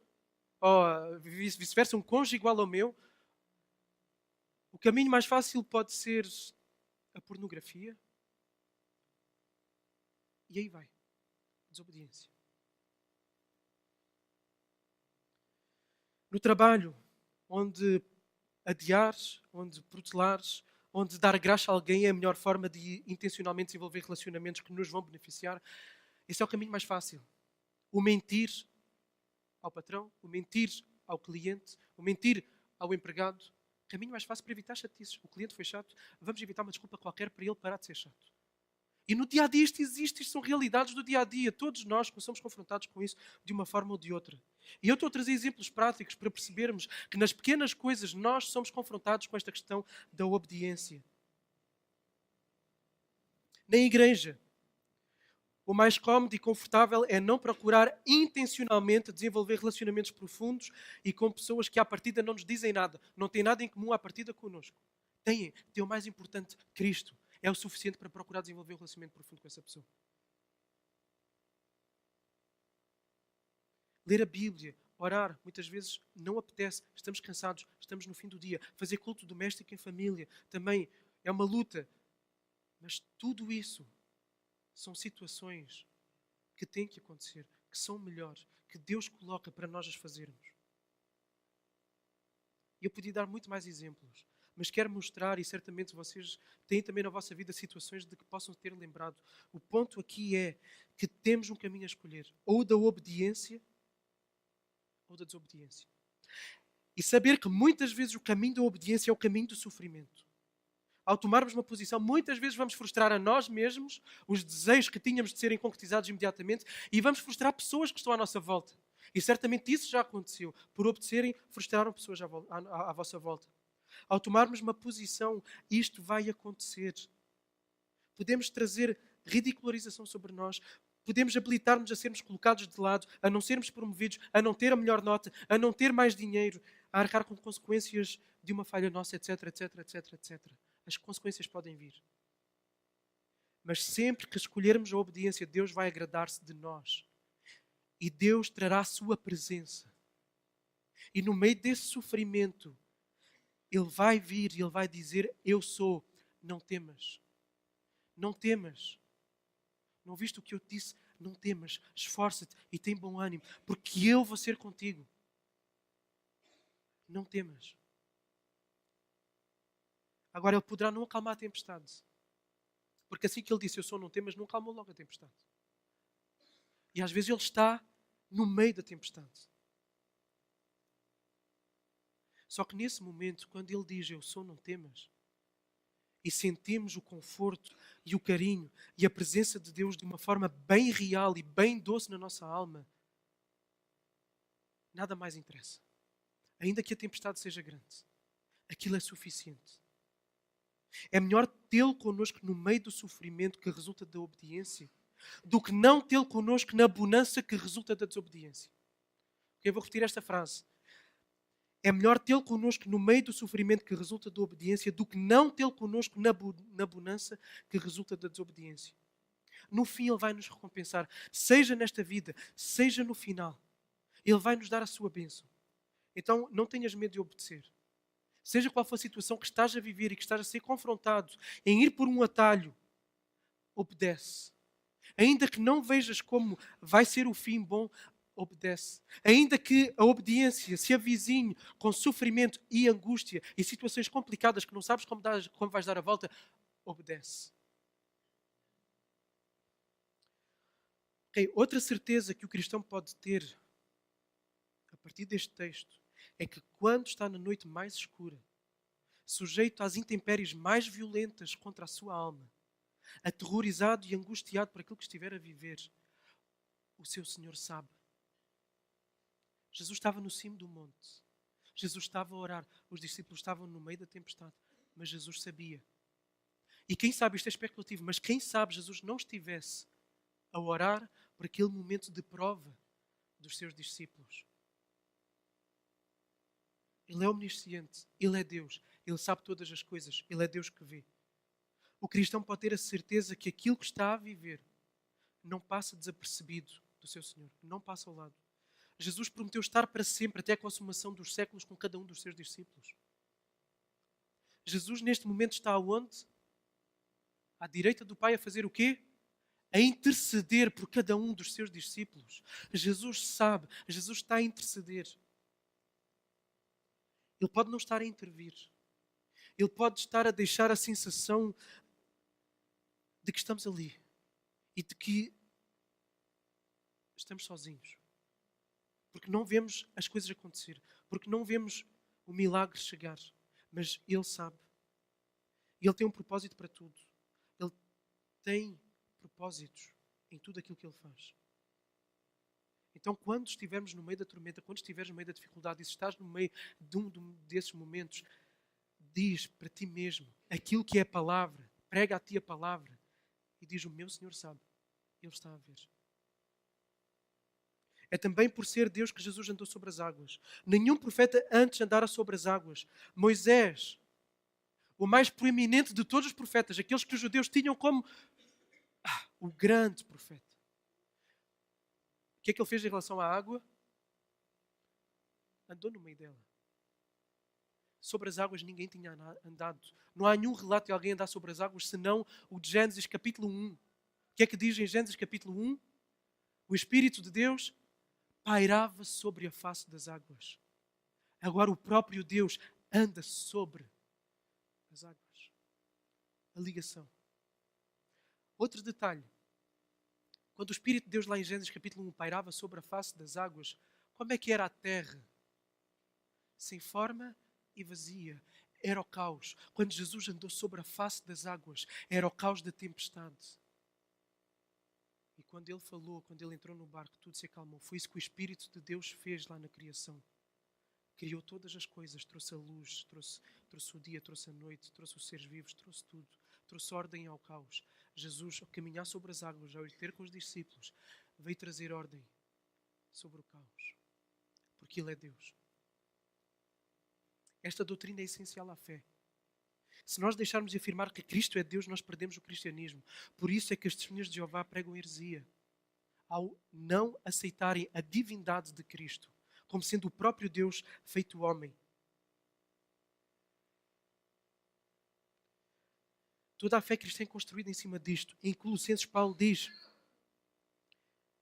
Speaker 1: ou vice-versa, um cônjuge igual ao meu. O caminho mais fácil pode ser a pornografia. E aí vai. Desobediência. No trabalho, onde adiares, onde protelares, onde dar graça a alguém é a melhor forma de intencionalmente desenvolver relacionamentos que nos vão beneficiar, esse é o caminho mais fácil. O mentir ao patrão, o mentir ao cliente, o mentir ao empregado. O caminho mais fácil para evitar chatices. O cliente foi chato, vamos evitar uma desculpa qualquer para ele parar de ser chato. E no dia a dia isto existe, isto são realidades do dia a dia. Todos nós somos confrontados com isso de uma forma ou de outra. E eu estou a trazer exemplos práticos para percebermos que nas pequenas coisas nós somos confrontados com esta questão da obediência. Na igreja, o mais cómodo e confortável é não procurar intencionalmente desenvolver relacionamentos profundos e com pessoas que à partida não nos dizem nada, não têm nada em comum à partida connosco. Têm o mais importante, Cristo. É o suficiente para procurar desenvolver um relacionamento profundo com essa pessoa. Ler a Bíblia, orar, muitas vezes não apetece, estamos cansados, estamos no fim do dia. Fazer culto doméstico em família também é uma luta. Mas tudo isso são situações que têm que acontecer, que são melhores, que Deus coloca para nós as fazermos. E eu podia dar muito mais exemplos, mas quero mostrar, e certamente vocês têm também na vossa vida situações de que possam ter lembrado. O ponto aqui é que temos um caminho a escolher, ou da obediência ou da desobediência. E saber que muitas vezes o caminho da obediência é o caminho do sofrimento. Ao tomarmos uma posição, muitas vezes vamos frustrar a nós mesmos, os desejos que tínhamos de serem concretizados imediatamente, e vamos frustrar pessoas que estão à nossa volta. E certamente isso já aconteceu. Por obedecerem, frustraram pessoas à vossa volta. Ao tomarmos uma posição, isto vai acontecer. Podemos trazer ridicularização sobre nós, podemos habilitar-nos a sermos colocados de lado, a não sermos promovidos, a não ter a melhor nota, a não ter mais dinheiro, a arcar com consequências de uma falha nossa, etc, etc, etc, etc. As consequências podem vir. Mas sempre que escolhermos a obediência, Deus vai agradar-se de nós. E Deus trará a sua presença. E no meio desse sofrimento, Ele vai vir e Ele vai dizer: eu sou, não temas. Não temas. Não viste o que eu te disse? Não temas. Esforça-te e tem bom ânimo, porque eu vou ser contigo. Não temas. Agora, Ele poderá não acalmar a tempestade. Porque assim que Ele disse: eu sou, não temas, não acalmou logo a tempestade. E às vezes Ele está no meio da tempestade. Só que nesse momento, quando Ele diz: eu sou, não temas, e sentimos o conforto e o carinho e a presença de Deus de uma forma bem real e bem doce na nossa alma, nada mais interessa. Ainda que a tempestade seja grande, aquilo é suficiente. É melhor tê-lo connosco no meio do sofrimento que resulta da obediência do que não tê-lo connosco na bonança que resulta da desobediência. Eu vou repetir esta frase. É melhor tê-lo connosco no meio do sofrimento que resulta da obediência do que não tê-lo connosco na bonança que resulta da desobediência. No fim, Ele vai nos recompensar, seja nesta vida, seja no final. Ele vai nos dar a sua bênção. Então, não tenhas medo de obedecer. Seja qual for a situação que estás a viver e que estás a ser confrontado em ir por um atalho, obedece. Ainda que não vejas como vai ser o fim bom, obedece. Ainda que a obediência se avizinhe com sofrimento e angústia e situações complicadas que não sabes como vais dar a volta, obedece. Okay. Outra certeza que o cristão pode ter a partir deste texto é que quando está na noite mais escura, sujeito às intempéries mais violentas contra a sua alma, aterrorizado e angustiado por aquilo que estiver a viver, o seu Senhor sabe. Jesus estava no cimo do monte. Jesus estava a orar. Os discípulos estavam no meio da tempestade. Mas Jesus sabia. E quem sabe, isto é especulativo, mas quem sabe Jesus não estivesse a orar por aquele momento de prova dos seus discípulos. Ele é omnisciente, Ele é Deus, Ele sabe todas as coisas, Ele é Deus que vê. O cristão pode ter a certeza que aquilo que está a viver não passa desapercebido do seu Senhor, não passa ao lado. Jesus prometeu estar para sempre, até a consumação dos séculos, com cada um dos seus discípulos. Jesus neste momento está aonde? À direita do Pai a fazer o quê? A interceder por cada um dos seus discípulos. Jesus sabe, Jesus está a interceder. Ele pode não estar a intervir. Ele pode estar a deixar a sensação de que estamos ali e de que estamos sozinhos. Porque não vemos as coisas acontecer, porque não vemos o milagre chegar. Mas Ele sabe. Ele tem um propósito para tudo. Ele tem propósitos em tudo aquilo que Ele faz. Então, quando estivermos no meio da tormenta, quando estiveres no meio da dificuldade, e se estás no meio de um desses momentos, diz para ti mesmo aquilo que é a palavra, prega a ti a palavra e diz: o meu Senhor sabe, Ele está a ver. É também por ser Deus que Jesus andou sobre as águas. Nenhum profeta antes andara sobre as águas. Moisés, o mais proeminente de todos os profetas, aqueles que os judeus tinham como o grande profeta. O que é que ele fez em relação à água? Andou no meio dela. Sobre as águas ninguém tinha andado. Não há nenhum relato de alguém andar sobre as águas, senão o de Gênesis capítulo 1. O que é que diz em Gênesis capítulo 1? O Espírito de Deus pairava sobre a face das águas. Agora o próprio Deus anda sobre as águas. A ligação. Outro detalhe. Quando o Espírito de Deus lá em Gênesis capítulo 1 pairava sobre a face das águas, como é que era a terra? Sem forma e vazia. Era o caos. Quando Jesus andou sobre a face das águas, era o caos da tempestade. E quando Ele falou, quando Ele entrou no barco, tudo se acalmou. Foi isso que o Espírito de Deus fez lá na criação. Criou todas as coisas, trouxe a luz, trouxe o dia, trouxe a noite, trouxe os seres vivos, trouxe tudo. Trouxe ordem ao caos. Jesus, ao caminhar sobre as águas, ao ir ter com os discípulos, veio trazer ordem sobre o caos. Porque Ele é Deus. Esta doutrina é essencial à fé. Se nós deixarmos de afirmar que Cristo é Deus, nós perdemos o cristianismo. Por isso é que as testemunhas de Jeová pregam heresia. Ao não aceitarem a divindade de Cristo, como sendo o próprio Deus feito homem. Toda a fé cristã é construída em cima disto. Em Colossenses, Paulo diz: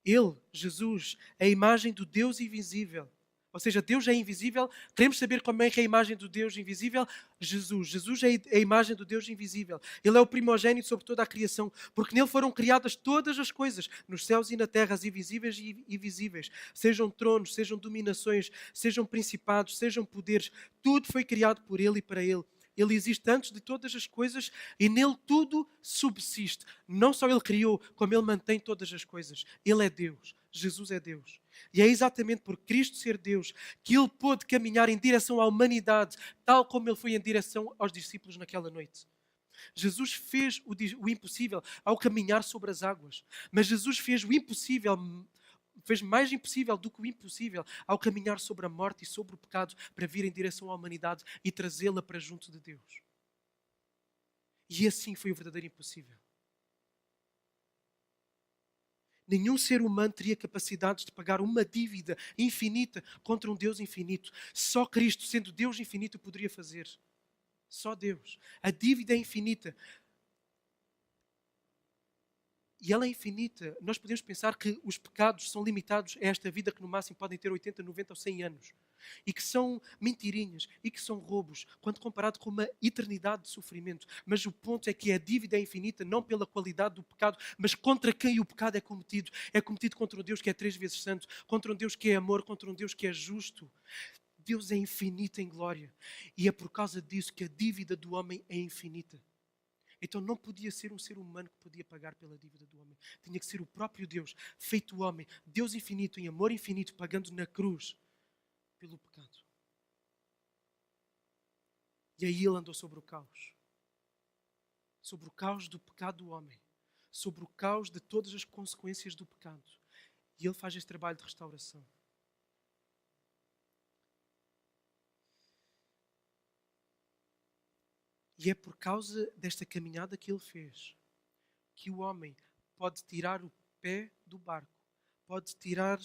Speaker 1: Ele, Jesus, é a imagem do Deus invisível. Ou seja, Deus é invisível. Queremos saber como é que é a imagem do Deus invisível? Jesus. Jesus é a imagem do Deus invisível. Ele é o primogênito sobre toda a criação, porque nele foram criadas todas as coisas, nos céus e na terra, as invisíveis e invisíveis. Sejam tronos, sejam dominações, sejam principados, sejam poderes. Tudo foi criado por Ele e para Ele. Ele existe antes de todas as coisas e nele tudo subsiste. Não só Ele criou, como Ele mantém todas as coisas. Ele é Deus. Jesus é Deus. E é exatamente por Cristo ser Deus que Ele pôde caminhar em direção à humanidade, tal como Ele foi em direção aos discípulos naquela noite. Jesus fez o impossível ao caminhar sobre as águas. Mas Jesus fez o impossível, fez mais impossível do que o impossível ao caminhar sobre a morte e sobre o pecado para vir em direção à humanidade e trazê-la para junto de Deus. E assim foi o verdadeiro impossível. Nenhum ser humano teria capacidade de pagar uma dívida infinita contra um Deus infinito. Só Cristo, sendo Deus infinito, poderia fazer. Só Deus. A dívida é infinita. E ela é infinita. Nós podemos pensar que os pecados são limitados a esta vida, que no máximo podem ter 80, 90 ou 100 anos. E que são mentirinhas, e que são roubos, quando comparado com uma eternidade de sofrimento. Mas o ponto é que a dívida é infinita, não pela qualidade do pecado, mas contra quem o pecado é cometido. É cometido contra um Deus que é 3 vezes santo, contra um Deus que é amor, contra um Deus que é justo. Deus é infinito em glória. E é por causa disso que a dívida do homem é infinita. Então não podia ser um ser humano que podia pagar pela dívida do homem. Tinha que ser o próprio Deus, feito homem, Deus infinito, em amor infinito, pagando na cruz pelo pecado. E aí ele andou sobre o caos. Sobre o caos do pecado do homem. Sobre o caos de todas as consequências do pecado. E ele faz este trabalho de restauração. E é por causa desta caminhada que ele fez que o homem pode tirar o pé do barco, pode tirar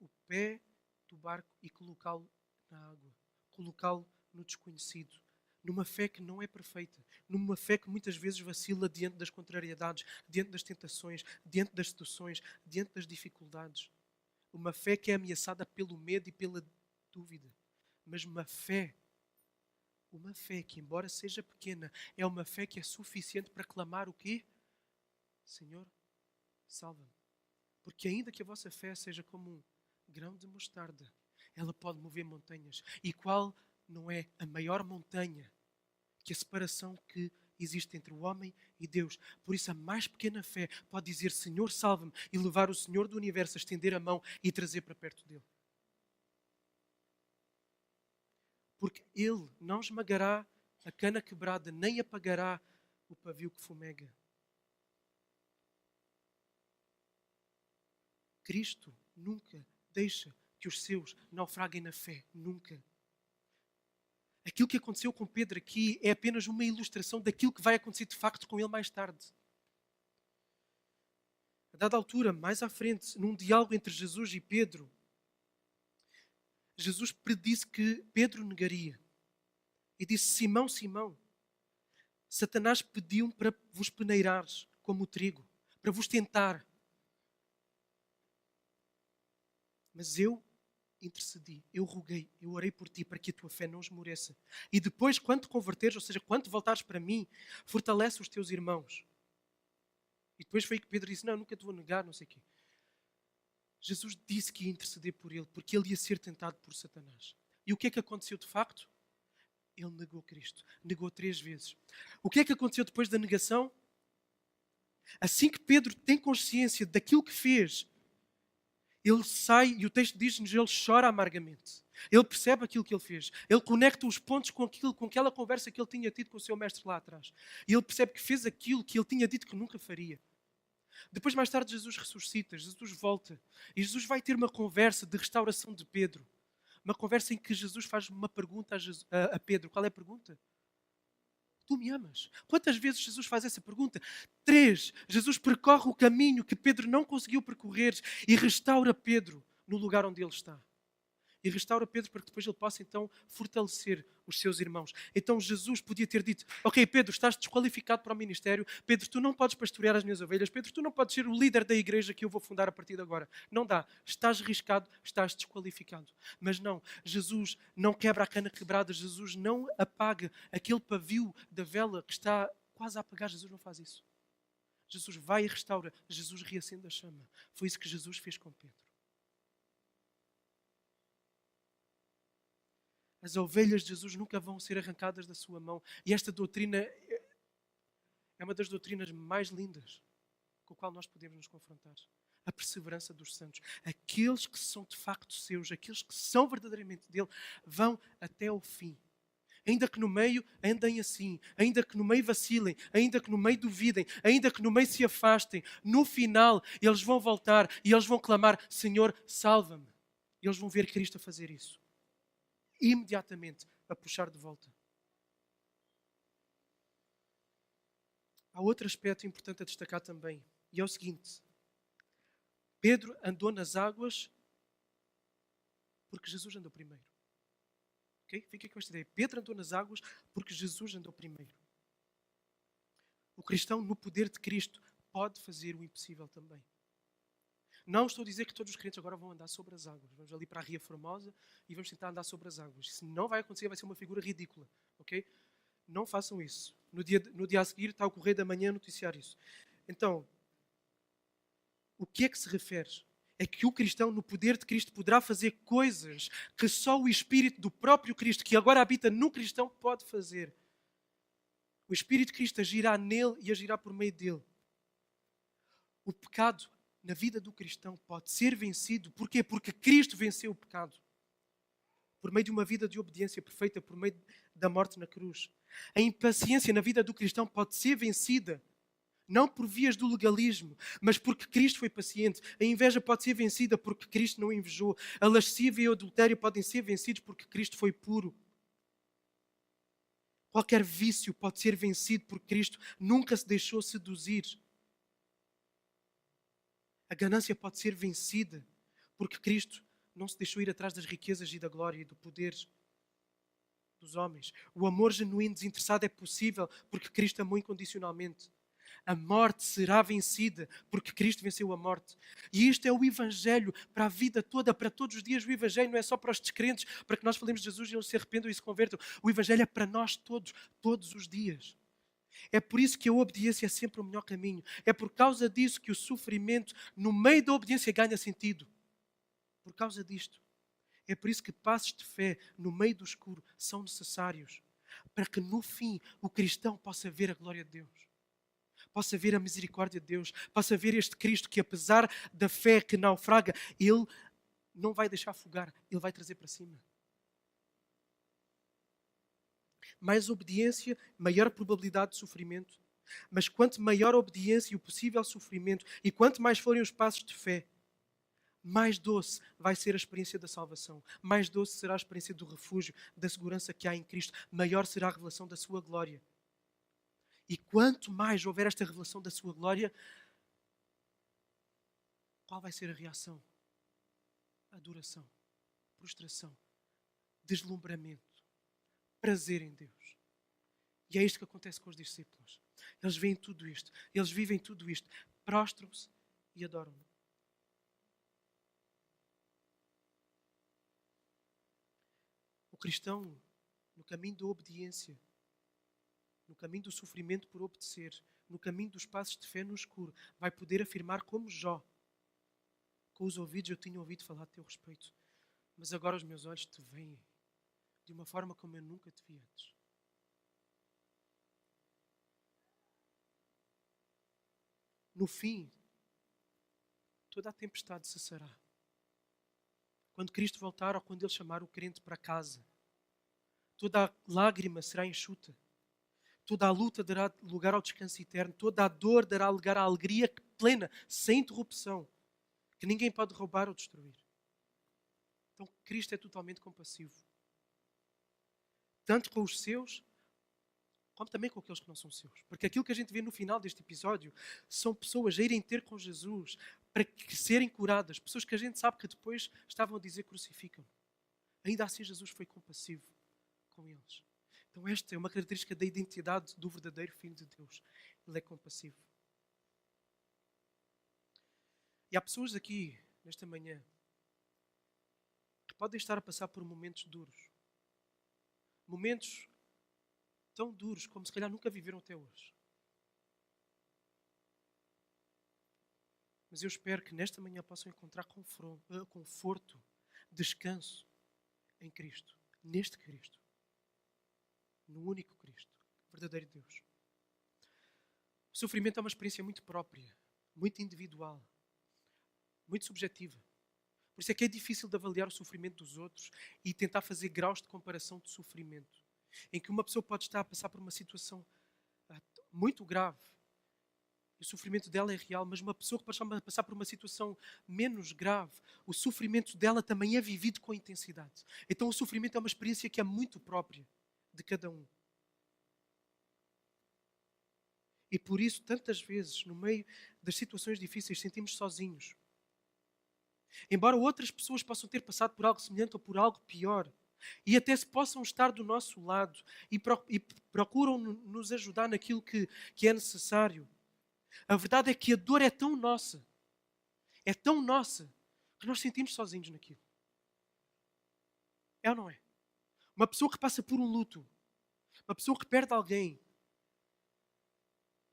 Speaker 1: o pé do barco e colocá-lo na água, colocá-lo no desconhecido, numa fé que não é perfeita, numa fé que muitas vezes vacila diante das contrariedades, diante das tentações, diante das seduções, diante das dificuldades. Uma fé que é ameaçada pelo medo e pela dúvida, mas uma fé que, embora seja pequena, é uma fé que é suficiente para clamar o quê? Senhor, salva-me. Porque ainda que a vossa fé seja como um grão de mostarda, ela pode mover montanhas. E qual não é a maior montanha que a separação que existe entre o homem e Deus? Por isso a mais pequena fé pode dizer Senhor, salva-me, e levar o Senhor do Universo a estender a mão e trazer para perto dele. Porque Ele não esmagará a cana quebrada, nem apagará o pavio que fumega. Cristo nunca deixa que os seus naufraguem na fé. Nunca. Aquilo que aconteceu com Pedro aqui é apenas uma ilustração daquilo que vai acontecer de facto com ele mais tarde. A dada altura, mais à frente, num diálogo entre Jesus e Pedro, Jesus predisse que Pedro negaria. E disse: Simão, Simão, Satanás pediu-me para vos peneirar como o trigo, para vos tentar. Mas eu intercedi, eu roguei, eu orei por ti para que a tua fé não esmoreça. E depois, quando te converteres, ou seja, quando te voltares para mim, fortalece os teus irmãos. E depois foi que Pedro disse: não, nunca te vou negar, não sei o quê. Jesus disse que ia interceder por ele, porque ele ia ser tentado por Satanás. E o que é que aconteceu de facto? Ele negou Cristo. Negou 3 vezes. O que é que aconteceu depois da negação? Assim que Pedro tem consciência daquilo que fez, ele sai, e o texto diz-nos, ele chora amargamente. Ele percebe aquilo que ele fez. Ele conecta os pontos com aquela conversa que ele tinha tido com o seu mestre lá atrás. E ele percebe que fez aquilo que ele tinha dito que nunca faria. Depois, mais tarde, Jesus ressuscita, Jesus volta. E Jesus vai ter uma conversa de restauração de Pedro. Uma conversa em que Jesus faz uma pergunta a Pedro. Qual é a pergunta? Tu me amas? Quantas vezes Jesus faz essa pergunta? 3. Jesus percorre o caminho que Pedro não conseguiu percorrer e restaura Pedro no lugar onde ele está. E restaura Pedro para que depois ele possa então fortalecer os seus irmãos. Então Jesus podia ter dito: ok, Pedro, estás desqualificado para o ministério. Pedro, tu não podes pastorear as minhas ovelhas. Pedro, tu não podes ser o líder da igreja que eu vou fundar a partir de agora. Não dá. Estás riscado, estás desqualificado. Mas não, Jesus não quebra a cana quebrada. Jesus não apaga aquele pavio da vela que está quase a apagar. Jesus não faz isso. Jesus vai e restaura. Jesus reacende a chama. Foi isso que Jesus fez com Pedro. As ovelhas de Jesus nunca vão ser arrancadas da sua mão. E esta doutrina é uma das doutrinas mais lindas com a qual nós podemos nos confrontar. A perseverança dos santos. Aqueles que são de facto seus, aqueles que são verdadeiramente dele, vão até ao fim. Ainda que no meio andem assim, ainda que no meio vacilem, ainda que no meio duvidem, ainda que no meio se afastem, no final eles vão voltar e eles vão clamar: Senhor, salva-me. E eles vão ver Cristo a fazer isso. Imediatamente a puxar de volta. Há outro aspecto importante a destacar também, e é o seguinte: Pedro andou nas águas porque Jesus andou primeiro. Okay? Fica com esta ideia. Pedro andou nas águas porque Jesus andou primeiro. O cristão, no poder de Cristo, pode fazer o impossível também. Não estou a dizer que todos os crentes agora vão andar sobre as águas. Vamos ali para a Ria Formosa e vamos tentar andar sobre as águas. Se não vai acontecer, vai ser uma figura ridícula. Okay? Não façam isso. No dia a seguir está o Correio da Manhã a noticiar isso. Então, o que é que se refere? É que o cristão, no poder de Cristo, poderá fazer coisas que só o Espírito do próprio Cristo, que agora habita no cristão, pode fazer. O Espírito de Cristo agirá nele e agirá por meio dele. O pecado na vida do cristão pode ser vencido. Porquê? Porque Cristo venceu o pecado. Por meio de uma vida de obediência perfeita, por meio da morte na cruz. A impaciência na vida do cristão pode ser vencida, não por vias do legalismo, mas porque Cristo foi paciente. A inveja pode ser vencida porque Cristo não invejou. A lascívia e o adultério podem ser vencidos porque Cristo foi puro. Qualquer vício pode ser vencido por Cristo. Nunca se deixou seduzir. A ganância pode ser vencida porque Cristo não se deixou ir atrás das riquezas e da glória e do poder dos homens. O amor genuíno desinteressado é possível porque Cristo amou incondicionalmente. A morte será vencida porque Cristo venceu a morte. E isto é o Evangelho para a vida toda, para todos os dias. O Evangelho não é só para os descrentes, para que nós falemos de Jesus e eles se arrependam e se convertam. O Evangelho é para nós todos, todos os dias. É por isso que a obediência é sempre o melhor caminho. É por causa disso que o sofrimento, no meio da obediência, ganha sentido. Por causa disto. É por isso que passos de fé no meio do escuro são necessários. Para que no fim o cristão possa ver a glória de Deus. Possa ver a misericórdia de Deus. Possa ver este Cristo que, apesar da fé que naufraga, Ele não vai deixar afogar. Ele vai trazer para cima. Mais obediência, maior probabilidade de sofrimento. Mas quanto maior a obediência e o possível sofrimento, e quanto mais forem os passos de fé, mais doce vai ser a experiência da salvação. Mais doce será a experiência do refúgio, da segurança que há em Cristo. Maior será a revelação da sua glória. E quanto mais houver esta revelação da sua glória, qual vai ser a reação? Adoração, prostração, deslumbramento, prazer em Deus. E é isto que acontece com os discípulos. Eles veem tudo isto, eles vivem tudo isto, prostram-se e adoram-no. O cristão, no caminho da obediência, no caminho do sofrimento por obedecer, no caminho dos passos de fé no escuro, vai poder afirmar como Jó: com os ouvidos eu tinha ouvido falar a teu respeito, mas agora os meus olhos te veem de uma forma como eu nunca te vi antes. No fim, toda a tempestade cessará. Quando Cristo voltar ou quando Ele chamar o crente para casa, toda a lágrima será enxuta. Toda a luta dará lugar ao descanso eterno. Toda a dor dará lugar à alegria plena, sem interrupção, que ninguém pode roubar ou destruir. Então Cristo é totalmente compassivo. Tanto com os seus, como também com aqueles que não são seus. Porque aquilo que a gente vê no final deste episódio são pessoas a irem ter com Jesus para serem curadas. Pessoas que a gente sabe que depois estavam a dizer crucificam. Ainda assim Jesus foi compassivo com eles. Então esta é uma característica da identidade do verdadeiro Filho de Deus. Ele é compassivo. E há pessoas aqui, nesta manhã, que podem estar a passar por momentos duros. Momentos tão duros como se calhar nunca viveram até hoje. Mas eu espero que nesta manhã possam encontrar conforto, descanso em Cristo. Neste Cristo. No único Cristo, o verdadeiro Deus. O sofrimento é uma experiência muito própria, muito individual, muito subjetiva. Por isso é que é difícil de avaliar o sofrimento dos outros e tentar fazer graus de comparação de sofrimento. Em que uma pessoa pode estar a passar por uma situação muito grave, e o sofrimento dela é real, mas uma pessoa que pode estar a passar por uma situação menos grave, o sofrimento dela também é vivido com intensidade. Então o sofrimento é uma experiência que é muito própria de cada um. E por isso, tantas vezes, no meio das situações difíceis, sentimos sozinhos. Embora outras pessoas possam ter passado por algo semelhante ou por algo pior, e até se possam estar do nosso lado e procuram nos ajudar naquilo que é necessário, a verdade é que a dor é tão nossa, que nós sentimos sozinhos naquilo. É ou não é? Uma pessoa que passa por um luto, uma pessoa que perde alguém,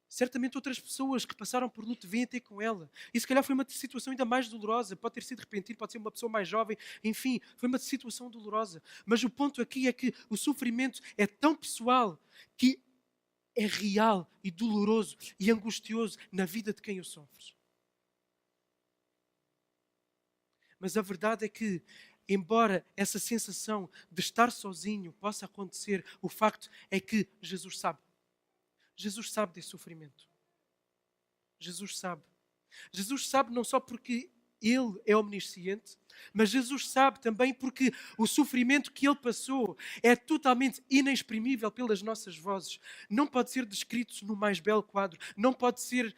Speaker 1: certamente outras pessoas que passaram por luto vêm ter com ela. E se calhar foi uma situação ainda mais dolorosa. Pode ter sido repentino, pode ser uma pessoa mais jovem. Enfim, foi uma situação dolorosa. Mas o ponto aqui é que o sofrimento é tão pessoal que é real e doloroso e angustioso na vida de quem o sofre. Mas a verdade é que, embora essa sensação de estar sozinho possa acontecer, o facto é que Jesus sabe. Jesus sabe desse sofrimento. Jesus sabe. Jesus sabe não só porque Ele é omnisciente, mas Jesus sabe também porque o sofrimento que Ele passou é totalmente inexprimível pelas nossas vozes. Não pode ser descrito no mais belo quadro, não pode ser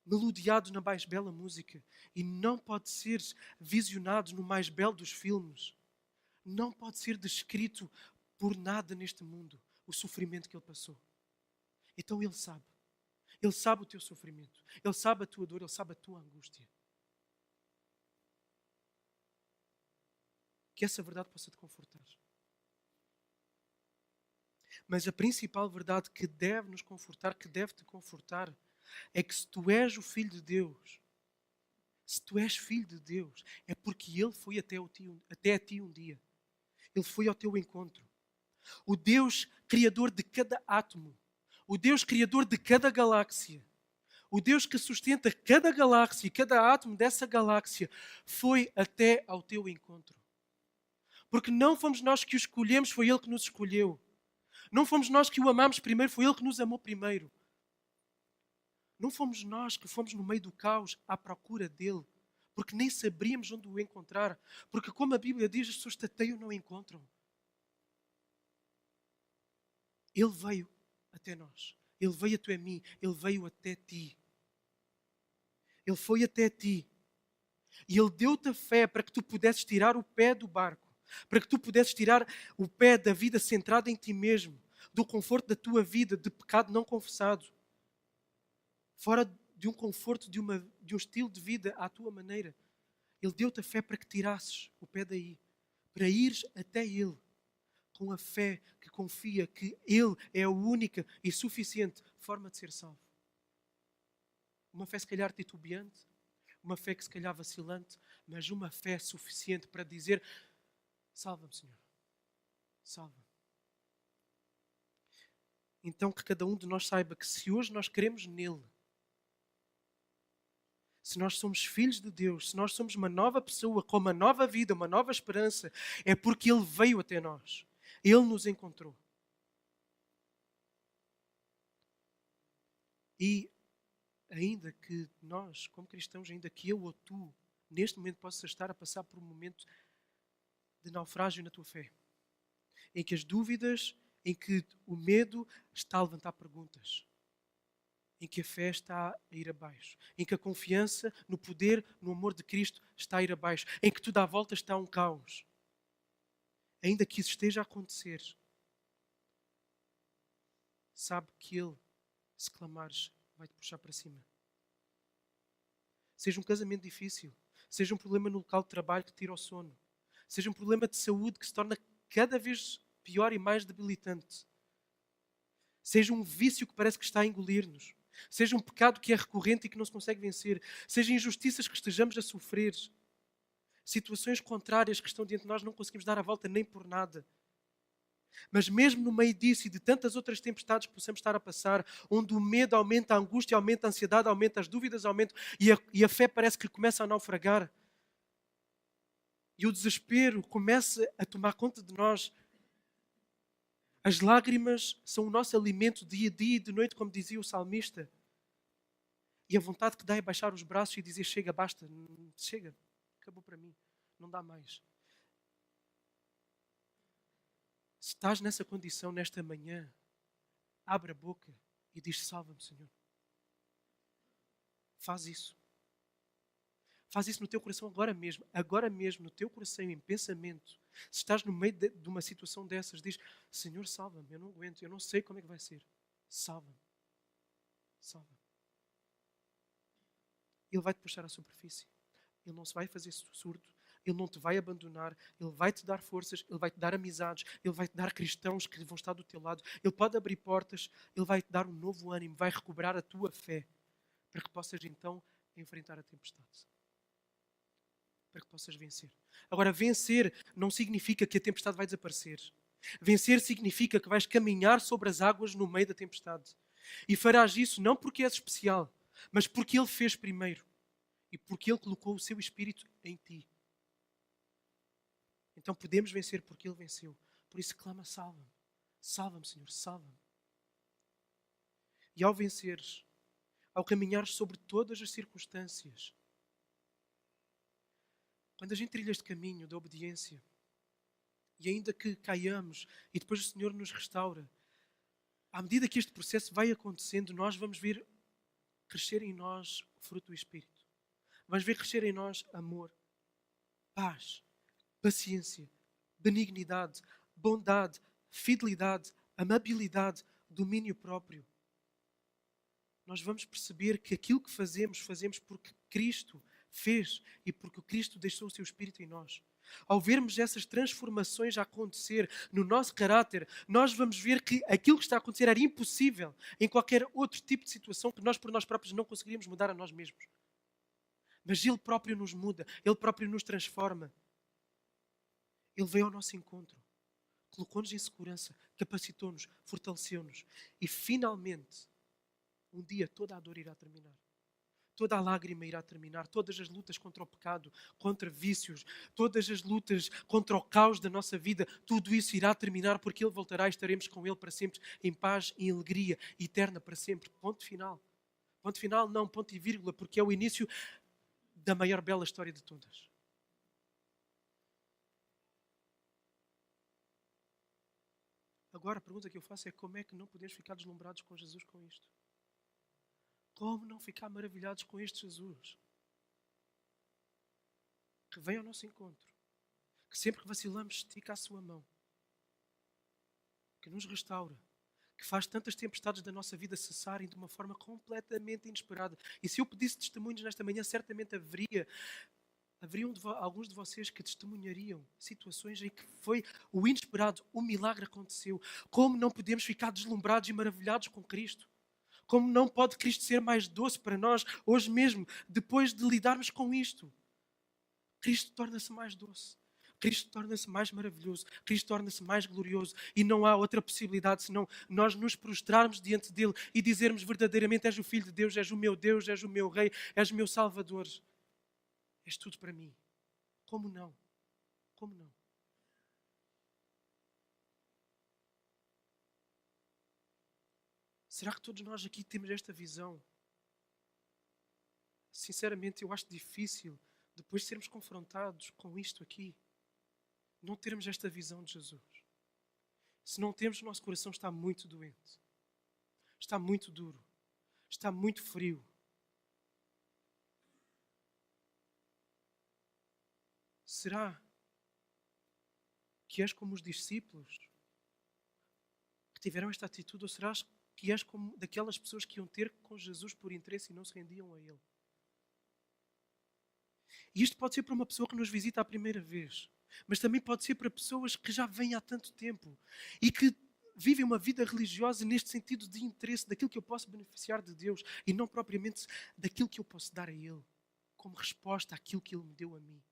Speaker 1: melodiado na mais bela música e não pode ser visionado no mais belo dos filmes. Não pode ser descrito por nada neste mundo o sofrimento que Ele passou. Então Ele sabe. Ele sabe o teu sofrimento. Ele sabe a tua dor. Ele sabe a tua angústia. Que essa verdade possa te confortar. Mas a principal verdade que deve nos confortar, que deve te confortar, é que se tu és o Filho de Deus, se tu és filho de Deus, é porque Ele foi até a ti um dia. Ele foi ao teu encontro. O Deus criador de cada átomo, o Deus criador de cada galáxia, o Deus que sustenta cada galáxia e cada átomo dessa galáxia, foi até ao teu encontro. Porque não fomos nós que o escolhemos, foi Ele que nos escolheu. Não fomos nós que o amámos primeiro, foi Ele que nos amou primeiro. Não fomos nós que fomos no meio do caos à procura dele, porque nem sabíamos onde o encontrar. Porque como a Bíblia diz, as pessoas tateiam e não o encontram. Ele veio até nós. Ele veio até mim. Ele veio até ti. Ele foi até ti. E Ele deu-te a fé para que tu pudesses tirar o pé do barco. Para que tu pudesses tirar o pé da vida centrada em ti mesmo. Do conforto da tua vida, de pecado não confessado. Fora de um conforto, de um estilo de vida à tua maneira. Ele deu-te a fé para que tirasses o pé daí. Para ires até Ele. Com a fé que confia que Ele é a única e suficiente forma de ser salvo. Uma fé se calhar titubeante, uma fé que se calhar vacilante, mas uma fé suficiente para dizer: salva-me, Senhor, salva-me. Então que cada um de nós saiba que se hoje nós queremos nele, se nós somos filhos de Deus, se nós somos uma nova pessoa, com uma nova vida, uma nova esperança, é porque Ele veio até nós. Ele nos encontrou. E ainda que nós, como cristãos, ainda que eu ou tu, neste momento possas estar a passar por um momento de naufrágio na tua fé, em que as dúvidas, em que o medo está a levantar perguntas, em que a fé está a ir abaixo, em que a confiança no poder, no amor de Cristo está a ir abaixo, em que tudo à volta está um caos. Ainda que isso esteja a acontecer, sabe que Ele, se clamares, vai-te puxar para cima. Seja um casamento difícil, seja um problema no local de trabalho que tira o sono, seja um problema de saúde que se torna cada vez pior e mais debilitante, seja um vício que parece que está a engolir-nos, seja um pecado que é recorrente e que não se consegue vencer, seja injustiças que estejamos a sofrer, situações contrárias que estão diante de nós, não conseguimos dar a volta nem por nada. Mas mesmo no meio disso e de tantas outras tempestades que possamos estar a passar, onde o medo aumenta, a angústia aumenta, a ansiedade aumenta, as dúvidas aumentam e a fé parece que começa a naufragar, e o desespero começa a tomar conta de nós, as lágrimas são o nosso alimento dia a dia e de noite, como dizia o salmista. E a vontade que dá é baixar os braços e dizer: chega, basta, chega, acabou para mim, não dá mais. Se estás nessa condição nesta manhã, abre a boca e diz: salva-me, Senhor. Faz isso. Faz isso no teu coração agora mesmo, no teu coração, em pensamento. Se estás no meio de uma situação dessas, diz: Senhor, salva-me, eu não aguento, eu não sei como é que vai ser. Salva-me. Salva-me. Ele vai-te puxar à superfície. Ele não se vai fazer surdo. Ele não te vai abandonar. Ele vai-te dar forças. Ele vai-te dar amizades. Ele vai-te dar cristãos que vão estar do teu lado. Ele pode abrir portas. Ele vai-te dar um novo ânimo. Vai recobrar a tua fé para que possas então enfrentar a tempestade. Para que possas vencer. Agora, vencer não significa que a tempestade vai desaparecer. Vencer significa que vais caminhar sobre as águas no meio da tempestade. E farás isso não porque és especial, mas porque Ele fez primeiro. E porque Ele colocou o seu Espírito em ti. Então podemos vencer porque Ele venceu. Por isso clama: salva-me. Salva-me, Senhor, salva-me. E ao venceres, ao caminhares sobre todas as circunstâncias, Quando a gente trilha este caminho da obediência, e ainda que caiamos e depois o Senhor nos restaura, à medida que este processo vai acontecendo, nós vamos ver crescer em nós o fruto do Espírito. Vamos ver crescer em nós amor, paz, paciência, benignidade, bondade, fidelidade, amabilidade, domínio próprio. Nós vamos perceber que aquilo que fazemos, fazemos porque Cristo fez e porque o Cristo deixou o seu Espírito em nós. Ao vermos essas transformações a acontecer no nosso caráter, nós vamos ver que aquilo que está a acontecer era impossível em qualquer outro tipo de situação que nós por nós próprios não conseguiríamos mudar a nós mesmos. Mas Ele próprio nos muda, Ele próprio nos transforma. Ele veio ao nosso encontro, colocou-nos em segurança, capacitou-nos, fortaleceu-nos e finalmente, um dia toda a dor irá terminar. Toda a lágrima irá terminar, todas as lutas contra o pecado, contra vícios, todas as lutas contra o caos da nossa vida, tudo isso irá terminar porque Ele voltará e estaremos com Ele para sempre, em paz e em alegria eterna para sempre. Ponto final. Ponto final não, ponto e vírgula, porque é o início da maior bela história de todas. Agora a pergunta que eu faço é como é que não podemos ficar deslumbrados com Jesus com isto? Como não ficar maravilhados com este Jesus? Que vem ao nosso encontro. Que sempre que vacilamos estica a sua mão. Que nos restaura. Que faz tantas tempestades da nossa vida cessarem de uma forma completamente inesperada. E se eu pedisse testemunhos nesta manhã, certamente haveriam alguns de vocês que testemunhariam situações em que foi o inesperado, o milagre aconteceu. Como não podemos ficar deslumbrados e maravilhados com Cristo? Como não pode Cristo ser mais doce para nós hoje mesmo, depois de lidarmos com isto? Cristo torna-se mais doce. Cristo torna-se mais maravilhoso. Cristo torna-se mais glorioso. E não há outra possibilidade senão nós nos prostrarmos diante dele e dizermos verdadeiramente: és o Filho de Deus, és o meu Rei, és o meu Salvador. És tudo para mim. Como não? Como não? Será que todos nós aqui temos esta visão? Sinceramente, eu acho difícil, depois de sermos confrontados com isto aqui, não termos esta visão de Jesus. Se não temos, o nosso coração está muito doente. Está muito duro. Está muito frio. Será que és como os discípulos que tiveram esta atitude, ou será que és como daquelas pessoas que iam ter com Jesus por interesse e não se rendiam a Ele? E isto pode ser para uma pessoa que nos visita a primeira vez, mas também pode ser para pessoas que já vêm há tanto tempo e que vivem uma vida religiosa neste sentido de interesse daquilo que eu posso beneficiar de Deus e não propriamente daquilo que eu posso dar a Ele, como resposta àquilo que Ele me deu a mim.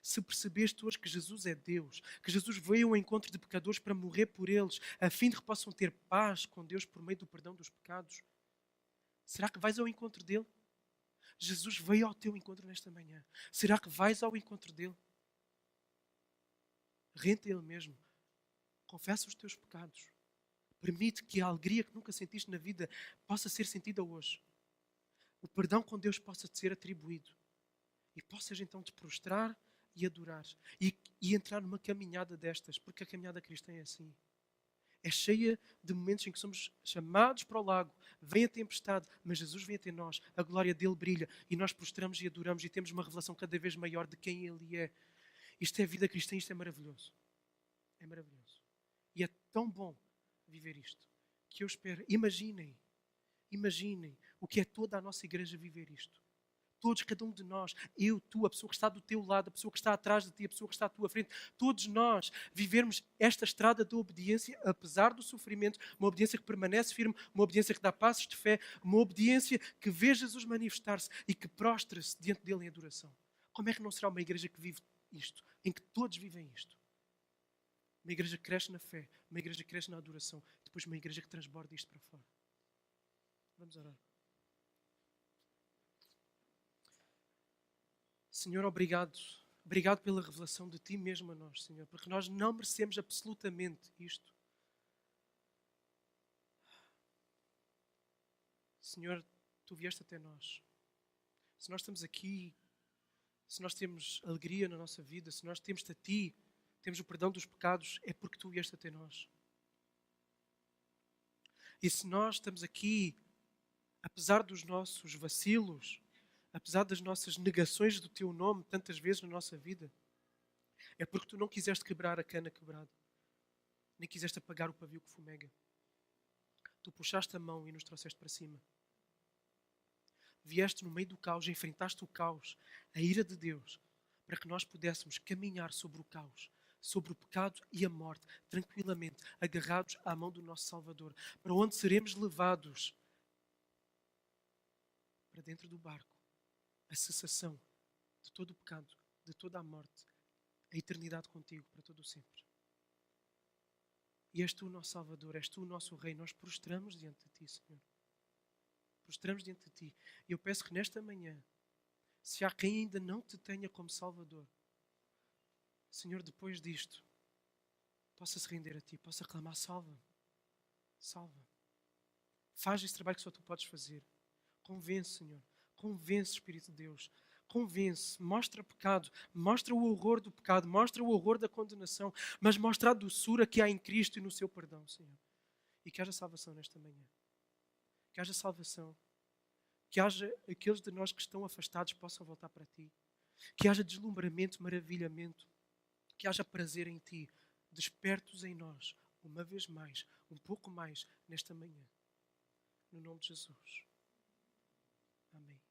Speaker 1: Se percebeste hoje que Jesus é Deus, que Jesus veio ao encontro de pecadores para morrer por eles, a fim de que possam ter paz com Deus por meio do perdão dos pecados, será que vais ao encontro dele? Jesus veio ao teu encontro nesta manhã. Será que vais ao encontro dele? Rende a ele mesmo. Confessa os teus pecados. Permite que a alegria que nunca sentiste na vida possa ser sentida hoje. O perdão com Deus possa te ser atribuído. E possas então te prostrar e adorar. E entrar numa caminhada destas. Porque a caminhada cristã é assim. É cheia de momentos em que somos chamados para o lago, vem a tempestade, mas Jesus vem até nós, a glória dele brilha e nós prostramos e adoramos e temos uma revelação cada vez maior de quem ele é. Isto é vida cristã, isto é maravilhoso. É maravilhoso. E é tão bom viver isto, que eu espero, imaginem o que é toda a nossa igreja viver isto. Todos, cada um de nós, eu, tu, a pessoa que está do teu lado, a pessoa que está atrás de ti, a pessoa que está à tua frente, todos nós vivermos esta estrada da obediência, apesar do sofrimento, uma obediência que permanece firme, uma obediência que dá passos de fé, uma obediência que vê Jesus manifestar-se e que prostra-se diante dele em adoração. Como é que não será uma igreja que vive isto, em que todos vivem isto? Uma igreja que cresce na fé, uma igreja que cresce na adoração, depois uma igreja que transborda isto para fora. Vamos orar. Senhor, obrigado. Obrigado pela revelação de Ti mesmo a nós, Senhor, porque nós não merecemos absolutamente isto. Senhor, Tu vieste até nós. Se nós estamos aqui se nós temos alegria na nossa vida, se nós temos-te a Ti, temos o perdão dos pecados, é porque Tu vieste até nós. E se nós estamos aqui, apesar dos nossos vacilos, apesar das nossas negações do Teu nome tantas vezes na nossa vida, é porque Tu não quiseste quebrar a cana quebrada, nem quiseste apagar o pavio que fumega. Tu puxaste a mão e nos trouxeste para cima. Vieste no meio do caos, enfrentaste o caos, a ira de Deus, para que nós pudéssemos caminhar sobre o caos, sobre o pecado e a morte, tranquilamente, agarrados à mão do nosso Salvador, para onde seremos levados para dentro do barco, a cessação de todo o pecado, de toda a morte, a eternidade contigo para todo o sempre. E és Tu o nosso Salvador, és Tu o nosso Rei, nós prostramos diante de Ti, Senhor. Prostramos diante de Ti. E eu peço que nesta manhã, se há quem ainda não Te tenha como Salvador, Senhor, depois disto, possa se render a Ti, possa clamar: salva-me, salva. Faz esse trabalho que só Tu podes fazer. Convence, Senhor, convence, Espírito de Deus, convence, mostra o pecado, mostra o horror do pecado, mostra o horror da condenação, mas mostra a doçura que há em Cristo e no Seu perdão, Senhor. E que haja salvação nesta manhã. Que haja salvação. Que haja aqueles de nós que estão afastados possam voltar para Ti. Que haja deslumbramento, maravilhamento. Que haja prazer em Ti. Despertos em nós, uma vez mais, um pouco mais, nesta manhã. No nome de Jesus. Amém.